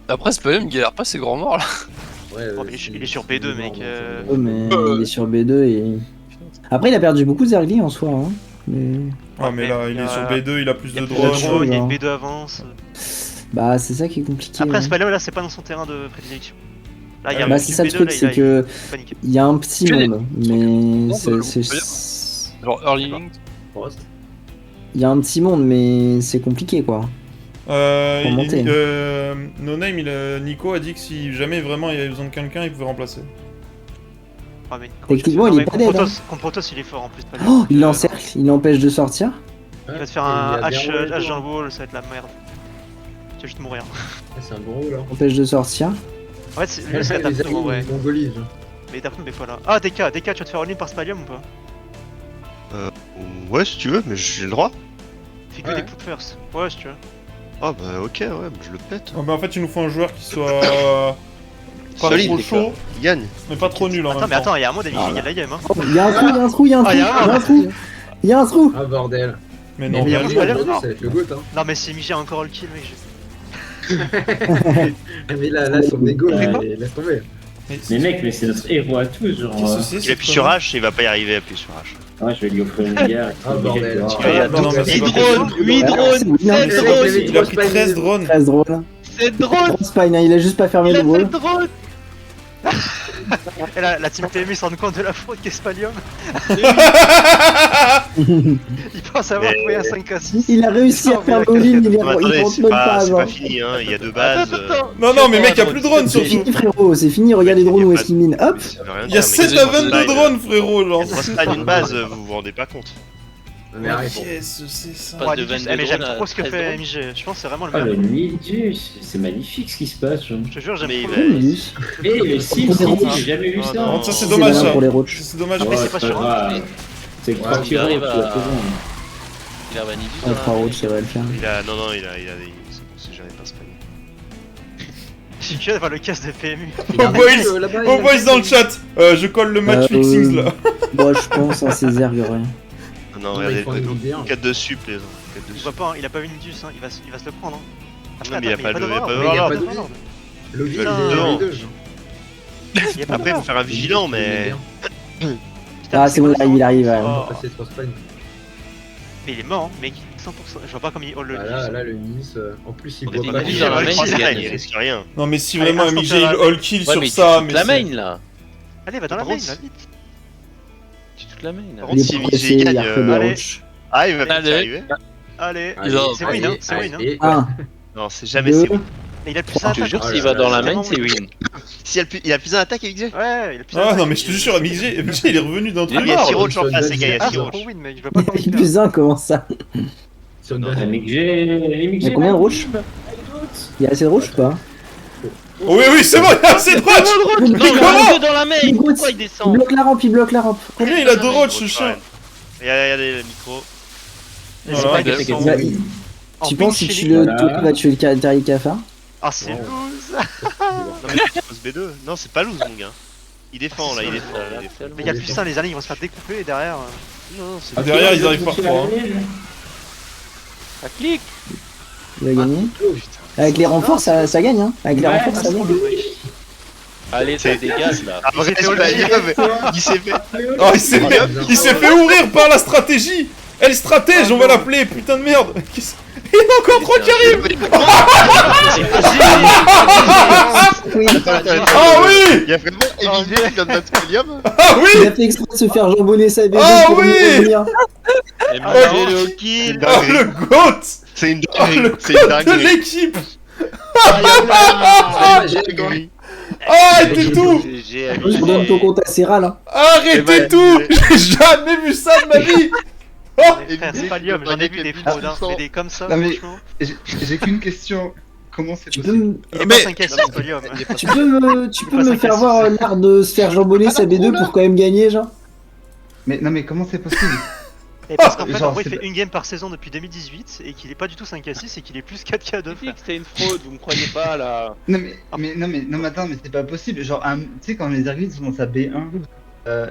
Speaker 8: Après, Spalium, il galère pas ses grands morts là.
Speaker 7: Ouais,
Speaker 2: Oh, mais il est sur B2, mec.
Speaker 9: Oh, mais il est sur B2 et. Après, il a perdu beaucoup de Zergling en soi. Hein. Mais...
Speaker 1: Ah mais là il est sur B2, il a plus
Speaker 2: Il y
Speaker 1: de
Speaker 2: a plus
Speaker 1: drones.
Speaker 2: de drone, il y a une
Speaker 9: hein.
Speaker 2: B2 avance.
Speaker 9: Bah, c'est ça qui est compliqué.
Speaker 2: Après,
Speaker 9: hein.
Speaker 2: Spalio, là, c'est pas dans son terrain de prédilection. Là, il y a
Speaker 9: Bah,
Speaker 2: un
Speaker 9: c'est ça le
Speaker 2: B2,
Speaker 9: truc,
Speaker 2: là,
Speaker 9: c'est
Speaker 2: il a
Speaker 9: que.
Speaker 2: paniqué.
Speaker 9: Il y a un petit
Speaker 8: Que des-
Speaker 9: monde, mais
Speaker 8: Sont-
Speaker 9: c'est.
Speaker 8: Genre Early Link.
Speaker 7: Frost.
Speaker 9: Il y a un petit monde, mais c'est compliqué quoi. Pour monter.
Speaker 1: No Name, Nico a dit que si jamais vraiment il avait besoin de quelqu'un, il pouvait remplacer.
Speaker 2: Ah, mais
Speaker 9: Techniquement, il est pas dead. Hein.
Speaker 2: Contre Protoss, il est fort en plus. Spalio.
Speaker 9: Oh, il l'encercle, il l'empêche de sortir.
Speaker 2: Il va te faire
Speaker 7: Et
Speaker 2: un
Speaker 7: il y a
Speaker 2: H
Speaker 7: Berro et tout,
Speaker 2: dans
Speaker 7: hein.
Speaker 2: le wall, ça va être la merde. Tu vas juste mourir.
Speaker 7: Ah, c'est un gros là.
Speaker 9: Empêche de sortir.
Speaker 2: En fait, lui, c'est la
Speaker 7: Les
Speaker 2: table en vrai.
Speaker 7: Zerglings Mongolie, genre.
Speaker 2: Mais Dark n'est pas là. Ah, DK, tu vas te faire all-in par Spalium ou pas?
Speaker 11: Ouais, si tu veux, mais j'ai le droit.
Speaker 2: Fais que
Speaker 7: Ouais.
Speaker 2: des poop first. Ouais, si tu veux.
Speaker 11: Ah bah ok, ouais, je le pète.
Speaker 1: Oh, bah en fait il nous faut un joueur qui soit pas
Speaker 11: Solide,
Speaker 1: trop
Speaker 11: les
Speaker 1: chaud,
Speaker 11: Il gagne.
Speaker 1: mais pas trop nul en
Speaker 2: Attends,
Speaker 1: même
Speaker 2: mais
Speaker 1: temps.
Speaker 2: attends, il y a un mode, il y a de la game, hein.
Speaker 9: Oh, il y a un trou, il y a un trou, il y a un trou,
Speaker 2: Ah,
Speaker 9: il y a un trou. Il y a un trou.
Speaker 7: Ah bordel.
Speaker 1: Mais non,
Speaker 2: Mais
Speaker 1: bien
Speaker 2: il y a
Speaker 1: joué.
Speaker 2: pas l'air-
Speaker 7: Ça va être le goat, hein.
Speaker 2: Non, mais c'est Migi a encore le kill, mec.
Speaker 7: Mais là, son ego,
Speaker 10: Ouais.
Speaker 7: laisse tomber.
Speaker 10: Mais mec, mais c'est notre héros à tous, genre.
Speaker 1: Qu'est-ce que c'est,
Speaker 11: Il
Speaker 1: cette
Speaker 11: appuie sur
Speaker 1: connerie
Speaker 11: H, il va pas y arriver à appuyer sur H.
Speaker 10: Ouais, je vais lui offrir une bière.
Speaker 7: Ah, bordel.
Speaker 10: Ah,
Speaker 11: Ouais,
Speaker 1: Ah, non, mais c'est
Speaker 11: 8
Speaker 1: pas
Speaker 11: drones,
Speaker 1: possible.
Speaker 11: 8 drones,
Speaker 9: C'est bien.
Speaker 11: 7
Speaker 7: drones.
Speaker 11: drones,
Speaker 1: Il a pris 13 drones.
Speaker 9: 13 drôle.
Speaker 11: 7 drones,
Speaker 9: Gros spine, hein, il a juste pas fermé
Speaker 11: il
Speaker 9: le
Speaker 11: a
Speaker 9: wall.
Speaker 11: 7 drones.
Speaker 2: Et là, la team PMU se rend compte de la fraude qu'est Spalium. Il pense avoir
Speaker 11: Mais-
Speaker 2: trouvé un 5K6.
Speaker 9: Il a réussi à faire le ligne, il
Speaker 11: Non, attendez,
Speaker 9: rentre
Speaker 11: c'est
Speaker 9: même
Speaker 11: pas,
Speaker 9: pas
Speaker 11: c'est
Speaker 9: avant.
Speaker 11: pas fini, hein, il y a deux bases.
Speaker 1: Non, non, mais mec, y'a plus de drones
Speaker 9: C'est
Speaker 1: surtout.
Speaker 9: fini frérot, c'est fini, regarde les drones où est-ce qu'ils minent. Hop.
Speaker 1: Il y a 7 à 22 drones, frérot, genre.
Speaker 11: On se une base, vous vous rendez pas compte.
Speaker 7: Mais arrête.
Speaker 1: Qu'est-ce que c'est ça?
Speaker 4: Passe de
Speaker 2: Ouais,
Speaker 4: 22
Speaker 2: mais j'aime
Speaker 4: drones à
Speaker 2: trop ce que
Speaker 4: 13
Speaker 2: fait
Speaker 4: drones.
Speaker 2: MG. Je pense que c'est vraiment le
Speaker 10: Ah, le
Speaker 2: meilleur.
Speaker 10: Nidus, c'est magnifique ce qui se passe, genre.
Speaker 2: Je te jure, j'aime
Speaker 11: Mais
Speaker 2: trop.
Speaker 11: il va-
Speaker 9: Minus.
Speaker 10: Eh, mais si, j'ai jamais vu
Speaker 11: Oh,
Speaker 10: ça.
Speaker 11: non.
Speaker 1: Ça, c'est
Speaker 9: C'est
Speaker 1: dommage,
Speaker 9: malin
Speaker 1: ça.
Speaker 9: pour les roches.
Speaker 1: C'est dommage.
Speaker 2: mais c'est pas sûr, hein.
Speaker 10: grave. C'est que
Speaker 7: Ouais,
Speaker 10: quand tu
Speaker 4: arrive
Speaker 10: arrives, tu
Speaker 4: à-
Speaker 10: vas te vendre.
Speaker 4: Il a Vanity
Speaker 9: Ah, 3 roches, ça va le faire.
Speaker 11: Il a, non, il a des. C'est jamais pas spamé.
Speaker 2: Je suis curieux d'avoir le casque de PMU.
Speaker 1: Oh boys, oh boys dans le chat. Je colle le match fixings là.
Speaker 9: Moi je pense en Césaire, rien.
Speaker 11: Non,
Speaker 7: mais
Speaker 11: regardez,
Speaker 7: il faut une vidéo.
Speaker 11: 4 de sup, les gens. 4 de
Speaker 2: Je
Speaker 11: sup.
Speaker 2: vois pas, hein, il a pas vu Nidus, hein. il va se le prendre. Hein.
Speaker 11: Non, mais il y a pas de- il y a pas de
Speaker 7: Mais il y a
Speaker 11: Warlord.
Speaker 7: pas de
Speaker 2: Warlord.
Speaker 7: Le vide,
Speaker 11: Putain.
Speaker 7: il est deux.
Speaker 2: Il y a pas de
Speaker 11: Après, il faut faire un vigilant, mais.
Speaker 2: Putain,
Speaker 9: Ah, c'est bon, il arrive. ouais.
Speaker 2: Oh.
Speaker 7: Passer 3 spawns.
Speaker 2: Mais il est mort, hein, mec. 100%. Je vois pas comme il hold le
Speaker 7: Là,
Speaker 2: Nidus.
Speaker 7: là, le Nice, en plus, il
Speaker 4: On
Speaker 7: voit
Speaker 4: est
Speaker 7: pas.
Speaker 4: pas
Speaker 11: Il
Speaker 4: dans la main,
Speaker 11: risque
Speaker 4: il
Speaker 11: rien,
Speaker 4: gagne.
Speaker 11: il risque rien.
Speaker 1: Non, mais si
Speaker 2: Allez,
Speaker 1: vraiment
Speaker 2: instant
Speaker 1: MJ
Speaker 2: terrain.
Speaker 1: il all kill
Speaker 4: Ouais,
Speaker 1: sur
Speaker 4: mais
Speaker 1: ça,
Speaker 4: tu
Speaker 1: mais.
Speaker 4: la
Speaker 1: c'est-
Speaker 4: main là.
Speaker 2: Allez, va dans la
Speaker 11: Par
Speaker 2: main,
Speaker 11: contre,
Speaker 2: là, vite.
Speaker 4: Tu toute la main là.
Speaker 11: Par
Speaker 9: Il
Speaker 11: contre,
Speaker 9: est
Speaker 11: si
Speaker 9: pressé,
Speaker 11: MJ
Speaker 9: il a
Speaker 11: gagne.
Speaker 9: refait des
Speaker 2: allez.
Speaker 9: roches.
Speaker 11: Ah, il va peut-être y
Speaker 4: Allez.
Speaker 11: arriver.
Speaker 2: Allez,
Speaker 4: Ils ont-
Speaker 2: c'est win, hein, c'est win. Hein.
Speaker 7: Et
Speaker 9: 1,
Speaker 11: Non, c'est jamais
Speaker 9: 2,
Speaker 11: c'est win.
Speaker 2: Mais il a le plus un
Speaker 4: Je te
Speaker 2: attaque.
Speaker 4: jure,
Speaker 7: Oh
Speaker 4: s'il
Speaker 7: là
Speaker 4: va
Speaker 7: là,
Speaker 4: dans la
Speaker 2: c'est
Speaker 4: main,
Speaker 2: vraiment
Speaker 4: c'est
Speaker 2: win.
Speaker 4: win.
Speaker 11: Si il a plus un attaque avec Zé.
Speaker 2: Ouais, il a plus un
Speaker 1: Ah
Speaker 2: attaque.
Speaker 1: non, mais je te jure, MJ il est revenu d'un
Speaker 11: Ah,
Speaker 1: truc.
Speaker 11: il y a
Speaker 4: mort,
Speaker 11: 6 roach en face, les gars, il y a
Speaker 2: Ah,
Speaker 11: 6
Speaker 2: c'est
Speaker 11: roach.
Speaker 2: pour win, mec. Je vois pas comment il fait.
Speaker 9: plus 1, comment ça?
Speaker 7: sur une
Speaker 10: Ah,
Speaker 7: base.
Speaker 10: mais que j'ai.
Speaker 9: Il y a combien de roches? Il y a assez de roches ou pas?
Speaker 1: Oh, oui, oui, c'est bon, il y a assez de roach.
Speaker 9: Il
Speaker 4: Non, il
Speaker 1: comment
Speaker 4: a que dans la main.
Speaker 9: Il
Speaker 4: Pourquoi il
Speaker 9: il
Speaker 4: descend?
Speaker 9: bloque la rampe, il bloque la rampe.
Speaker 1: Combien il a de roach ce chien?
Speaker 11: Regardez le micro.
Speaker 2: C'est
Speaker 1: Voilà.
Speaker 2: pas
Speaker 4: Bah,
Speaker 2: agressant.
Speaker 9: Bah,
Speaker 2: En
Speaker 9: Tu penses que
Speaker 2: ping
Speaker 9: si tu
Speaker 2: chilling.
Speaker 9: le
Speaker 10: Voilà.
Speaker 9: tournes, va tuer le terrier cafard?
Speaker 2: Ah, c'est loose.
Speaker 11: Non, mais tu poses B2. Non, c'est pas loose, mon gars. Il défend là, il défend. Il défend.
Speaker 2: Mais il y a le plus 1, les alliés ils vont se faire découper et derrière.
Speaker 11: Non, c'est
Speaker 1: Ah, derrière, ils arrivent par 3.
Speaker 4: Ça clique.
Speaker 9: Il va gagner. Avec les renforts, ça gagne, hein. Avec les
Speaker 10: Ouais,
Speaker 9: renforts, ça gagne.
Speaker 4: Allez, ça dégage là.
Speaker 11: Après, il s'est fait.
Speaker 1: Oh, il s'est fait ouvrir par la stratégie. Elle stratège, on va l'appeler, putain de merde. Il y en a encore 3 qui arrivent. Ah oui.
Speaker 11: Il y a vraiment Emilé qui vient de notre podium.
Speaker 1: Ah
Speaker 9: Il
Speaker 1: oui.
Speaker 9: a fait exprès de se faire jambonner sa BD
Speaker 1: Ah
Speaker 9: pour
Speaker 1: oui.
Speaker 9: nous revenir.
Speaker 11: MG le kill.
Speaker 1: Oh, le GOAT
Speaker 11: C'est une
Speaker 1: Oh, le
Speaker 11: dinguerie. C'est une
Speaker 1: GOAT de
Speaker 11: dinguerie.
Speaker 1: l'équipe.
Speaker 11: Dinguerie.
Speaker 1: Arrêtez tout.
Speaker 11: GG,
Speaker 9: Je redonne ton compte à Serral, hein.
Speaker 1: Arrêtez
Speaker 11: ben,
Speaker 1: tout. J'ai jamais vu ça de ma vie. Oh.
Speaker 2: Mais frère, c'est pas Lium, j'en ai vu des fraudes, hein. Mais des comme ça,
Speaker 5: Non, mais-
Speaker 2: franchement.
Speaker 5: J'ai qu'une question. Comment c'est
Speaker 9: Tu peux
Speaker 5: possible
Speaker 9: me,
Speaker 2: Il est
Speaker 1: Mais-
Speaker 2: pas 5 à 6, Lium.
Speaker 9: tu peux me faire voir l'art de se faire jambonner sa B2 pour quand même gagner, genre?
Speaker 5: Mais non, mais comment c'est possible?
Speaker 2: Et parce qu'en fait,
Speaker 5: Genre,
Speaker 2: en gros, il
Speaker 5: c'est
Speaker 2: fait
Speaker 5: pas-
Speaker 2: une game par saison depuis 2018 et qu'il est pas du tout 5k6 et qu'il est plus 4k2.
Speaker 4: J'ai dit que c'était une fraude, vous me croyez pas là.
Speaker 5: Non mais attends, mais c'est pas possible. Genre, tu sais, quand les Zerglings sont dans sa B1,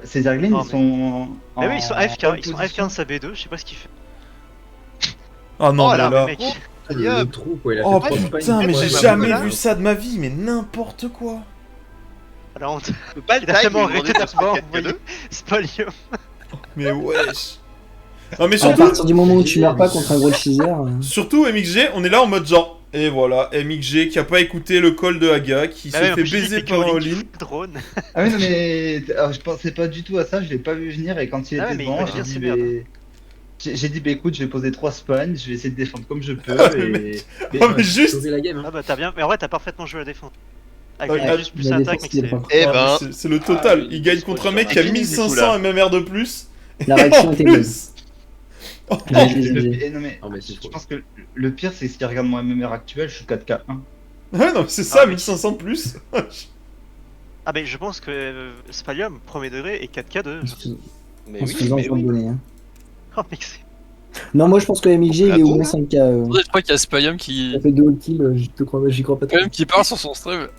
Speaker 5: ces Zerglings
Speaker 2: Non,
Speaker 5: ils
Speaker 2: mais-
Speaker 5: sont.
Speaker 2: Ah oui, ils sont AFK,
Speaker 5: en
Speaker 2: ils sont
Speaker 5: position.
Speaker 2: AFK de sa B2, je sais pas ce qu'il fait.
Speaker 1: Ah non,
Speaker 2: Oh
Speaker 1: mais
Speaker 2: là,
Speaker 1: là.
Speaker 2: mec.
Speaker 7: Ah, le trou, quoi. Il a
Speaker 1: Oh
Speaker 7: fait 3 spines,
Speaker 1: putain, mais
Speaker 7: trois
Speaker 1: j'ai
Speaker 7: spines,
Speaker 1: jamais
Speaker 7: voilà.
Speaker 1: vu ça de ma vie, mais n'importe quoi.
Speaker 2: La honte.
Speaker 11: Je peux pas le
Speaker 2: Il a
Speaker 11: tag,
Speaker 2: tellement
Speaker 11: lui
Speaker 2: arrêté
Speaker 11: demander de
Speaker 2: d'abord,
Speaker 11: faire
Speaker 2: vous voyez.
Speaker 11: 4K2.
Speaker 2: Spolium.
Speaker 1: Mais wesh. Non, mais
Speaker 9: À
Speaker 1: surtout,
Speaker 9: partir du moment où tu meurs pas contre un gros Caesar.
Speaker 1: surtout MXG, on est là en mode genre. Et voilà, MXG qui a pas écouté le call de Haga, qui
Speaker 2: Bah
Speaker 1: se
Speaker 2: ouais, en
Speaker 1: fait
Speaker 2: plus, j'ai dit
Speaker 1: baiser
Speaker 2: que
Speaker 1: par un
Speaker 2: Link
Speaker 1: all-in.
Speaker 2: fout le drone.
Speaker 5: Ah oui, non mais je pensais pas du tout à ça, je l'ai pas vu venir et quand il
Speaker 2: Ah ouais,
Speaker 5: était
Speaker 2: mais il
Speaker 5: devant,
Speaker 2: connaît
Speaker 5: j'ai
Speaker 2: bien
Speaker 5: dit,
Speaker 2: ses merdes.
Speaker 5: j'ai dit, bah écoute, je vais poser 3 spawns, je vais essayer de défendre comme je peux
Speaker 1: Ah, le
Speaker 5: et.
Speaker 1: Oh, mais juste.
Speaker 7: Sauver la game, hein.
Speaker 2: Ah bah t'as bien, mais en vrai t'as parfaitement joué la défense.
Speaker 1: Ouais,
Speaker 2: Avec
Speaker 1: ah,
Speaker 2: juste
Speaker 9: il
Speaker 2: plus
Speaker 9: a
Speaker 2: un attaque,
Speaker 9: défoncé
Speaker 2: mec,
Speaker 9: les
Speaker 2: c'est...
Speaker 9: points.
Speaker 11: Eh
Speaker 1: Ah,
Speaker 11: ben,
Speaker 1: mais c'est le total.
Speaker 4: Ah,
Speaker 1: Il gagne
Speaker 4: une
Speaker 1: contre un mec qui a
Speaker 11: disposition.
Speaker 1: 1500 MMR de plus.
Speaker 9: La
Speaker 1: Et
Speaker 9: réaction
Speaker 1: en
Speaker 9: était bonne.
Speaker 1: plus. Oh,
Speaker 9: GG.
Speaker 5: Non mais,
Speaker 7: Non, mais c'est
Speaker 5: je
Speaker 7: trop.
Speaker 5: pense que le pire c'est que si tu regardes mon MMR actuel, je suis 4K1.
Speaker 1: Ouais, non, mais c'est ça,
Speaker 2: Ah, mais-
Speaker 1: 1500 plus.
Speaker 2: Ah mais je pense que Spalium, premier degré, est 4k2.
Speaker 4: Mais
Speaker 9: En se
Speaker 4: oui,
Speaker 9: faisant
Speaker 4: mais oui.
Speaker 9: abandonner. Hein.
Speaker 2: Oh mec, c'est...
Speaker 9: Non, moi je pense que MXG il
Speaker 11: Ah
Speaker 9: est au
Speaker 11: bon
Speaker 9: moins 5K.
Speaker 8: Je crois qu'il y a Spalium qui.
Speaker 9: Ça fait 2 all kills, j'y crois pas trop.
Speaker 8: Spalium qui parle sur son stream.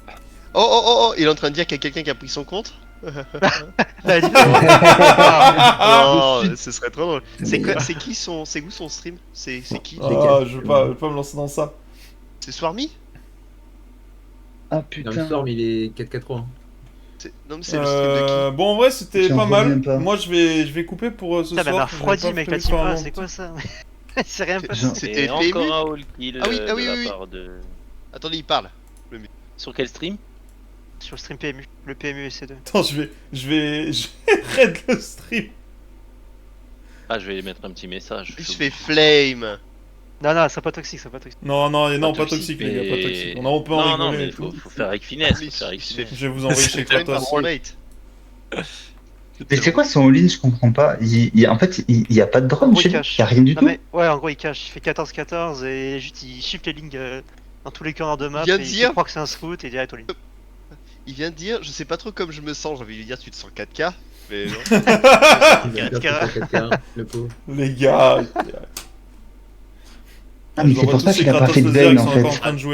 Speaker 11: il est en train de dire qu'il y a quelqu'un qui a pris son compte.
Speaker 2: Bah, dis-
Speaker 11: Non, ce serait trop drôle. C'est qui son, c'est où son stream? C'est qui?
Speaker 1: Ah, je veux pas me lancer dans ça.
Speaker 11: C'est Swarmy?
Speaker 5: Ah
Speaker 7: Dans
Speaker 5: putain.
Speaker 7: le storm, il est 4-4-3. hein.
Speaker 11: Non mais c'est le stream de qui?
Speaker 1: Bon, en vrai, c'était
Speaker 5: J'en
Speaker 1: pas
Speaker 5: reviens
Speaker 1: mal.
Speaker 5: pas.
Speaker 1: Moi, je vais couper pour ce
Speaker 2: Putain, mais elle
Speaker 1: soir.
Speaker 2: m'a
Speaker 1: Je vais
Speaker 2: refroidi
Speaker 1: pas
Speaker 2: mec,
Speaker 1: faire
Speaker 2: la team
Speaker 1: faire un
Speaker 2: A,
Speaker 1: long
Speaker 2: c'est quoi ça? C'est rien passé.
Speaker 5: Genre-
Speaker 11: C'était
Speaker 4: Et
Speaker 11: PMU?
Speaker 4: encore un all kill
Speaker 11: Ah oui,
Speaker 4: de
Speaker 11: ah oui,
Speaker 4: la
Speaker 11: oui.
Speaker 4: part de...
Speaker 11: Attendez, il parle.
Speaker 4: Sur quel stream?
Speaker 2: Sur le stream PMU, le PMU SC2.
Speaker 1: Attends, je vais raid le stream.
Speaker 4: Ah, je vais mettre un petit message.
Speaker 11: Je fais flame.
Speaker 2: Non, c'est pas toxique, c'est pas toxique.
Speaker 1: Non, pas
Speaker 4: toxique,
Speaker 1: toxique, les gars, pas
Speaker 4: mais-
Speaker 1: toxique. On peut en
Speaker 4: Non,
Speaker 1: rigoler
Speaker 4: mais
Speaker 1: et tout.
Speaker 4: faut faire avec finesse.
Speaker 11: Mais
Speaker 4: Faut faire avec
Speaker 11: il se fait
Speaker 4: finesse.
Speaker 1: Je vais vous envoyer chez
Speaker 11: flame par
Speaker 1: Kratos.
Speaker 11: soulmate.
Speaker 5: Mais c'est quoi son all-in? Je comprends pas. En fait, il y a pas de
Speaker 2: En
Speaker 5: drone
Speaker 2: gros,
Speaker 5: chez
Speaker 2: il
Speaker 5: lui.
Speaker 2: cache.
Speaker 5: Il y a rien du
Speaker 2: Non
Speaker 5: tout.
Speaker 2: mais, ouais, en gros, il cache. Il fait 14-14 et juste il shift les lignes dans tous les corners de map.
Speaker 11: Il vient
Speaker 2: Et
Speaker 11: de
Speaker 2: il
Speaker 11: dire-
Speaker 2: croit que c'est un scout et direct au ligne.
Speaker 11: Il vient de dire, je sais pas trop comme je me sens, j'ai envie de lui dire tu te sens 4K, mais non.
Speaker 7: Il a
Speaker 2: 4K.
Speaker 7: fait 4K, le pauvre.
Speaker 1: Les gars.
Speaker 5: Ah, mais
Speaker 1: Je
Speaker 5: c'est
Speaker 1: vois
Speaker 5: pour
Speaker 1: tous
Speaker 5: ça
Speaker 1: ces
Speaker 5: qu'il a pas
Speaker 1: Kratos
Speaker 5: fait de
Speaker 1: laser
Speaker 5: veille
Speaker 1: qui
Speaker 5: en
Speaker 1: sont
Speaker 5: fait.
Speaker 1: encore en train de jouer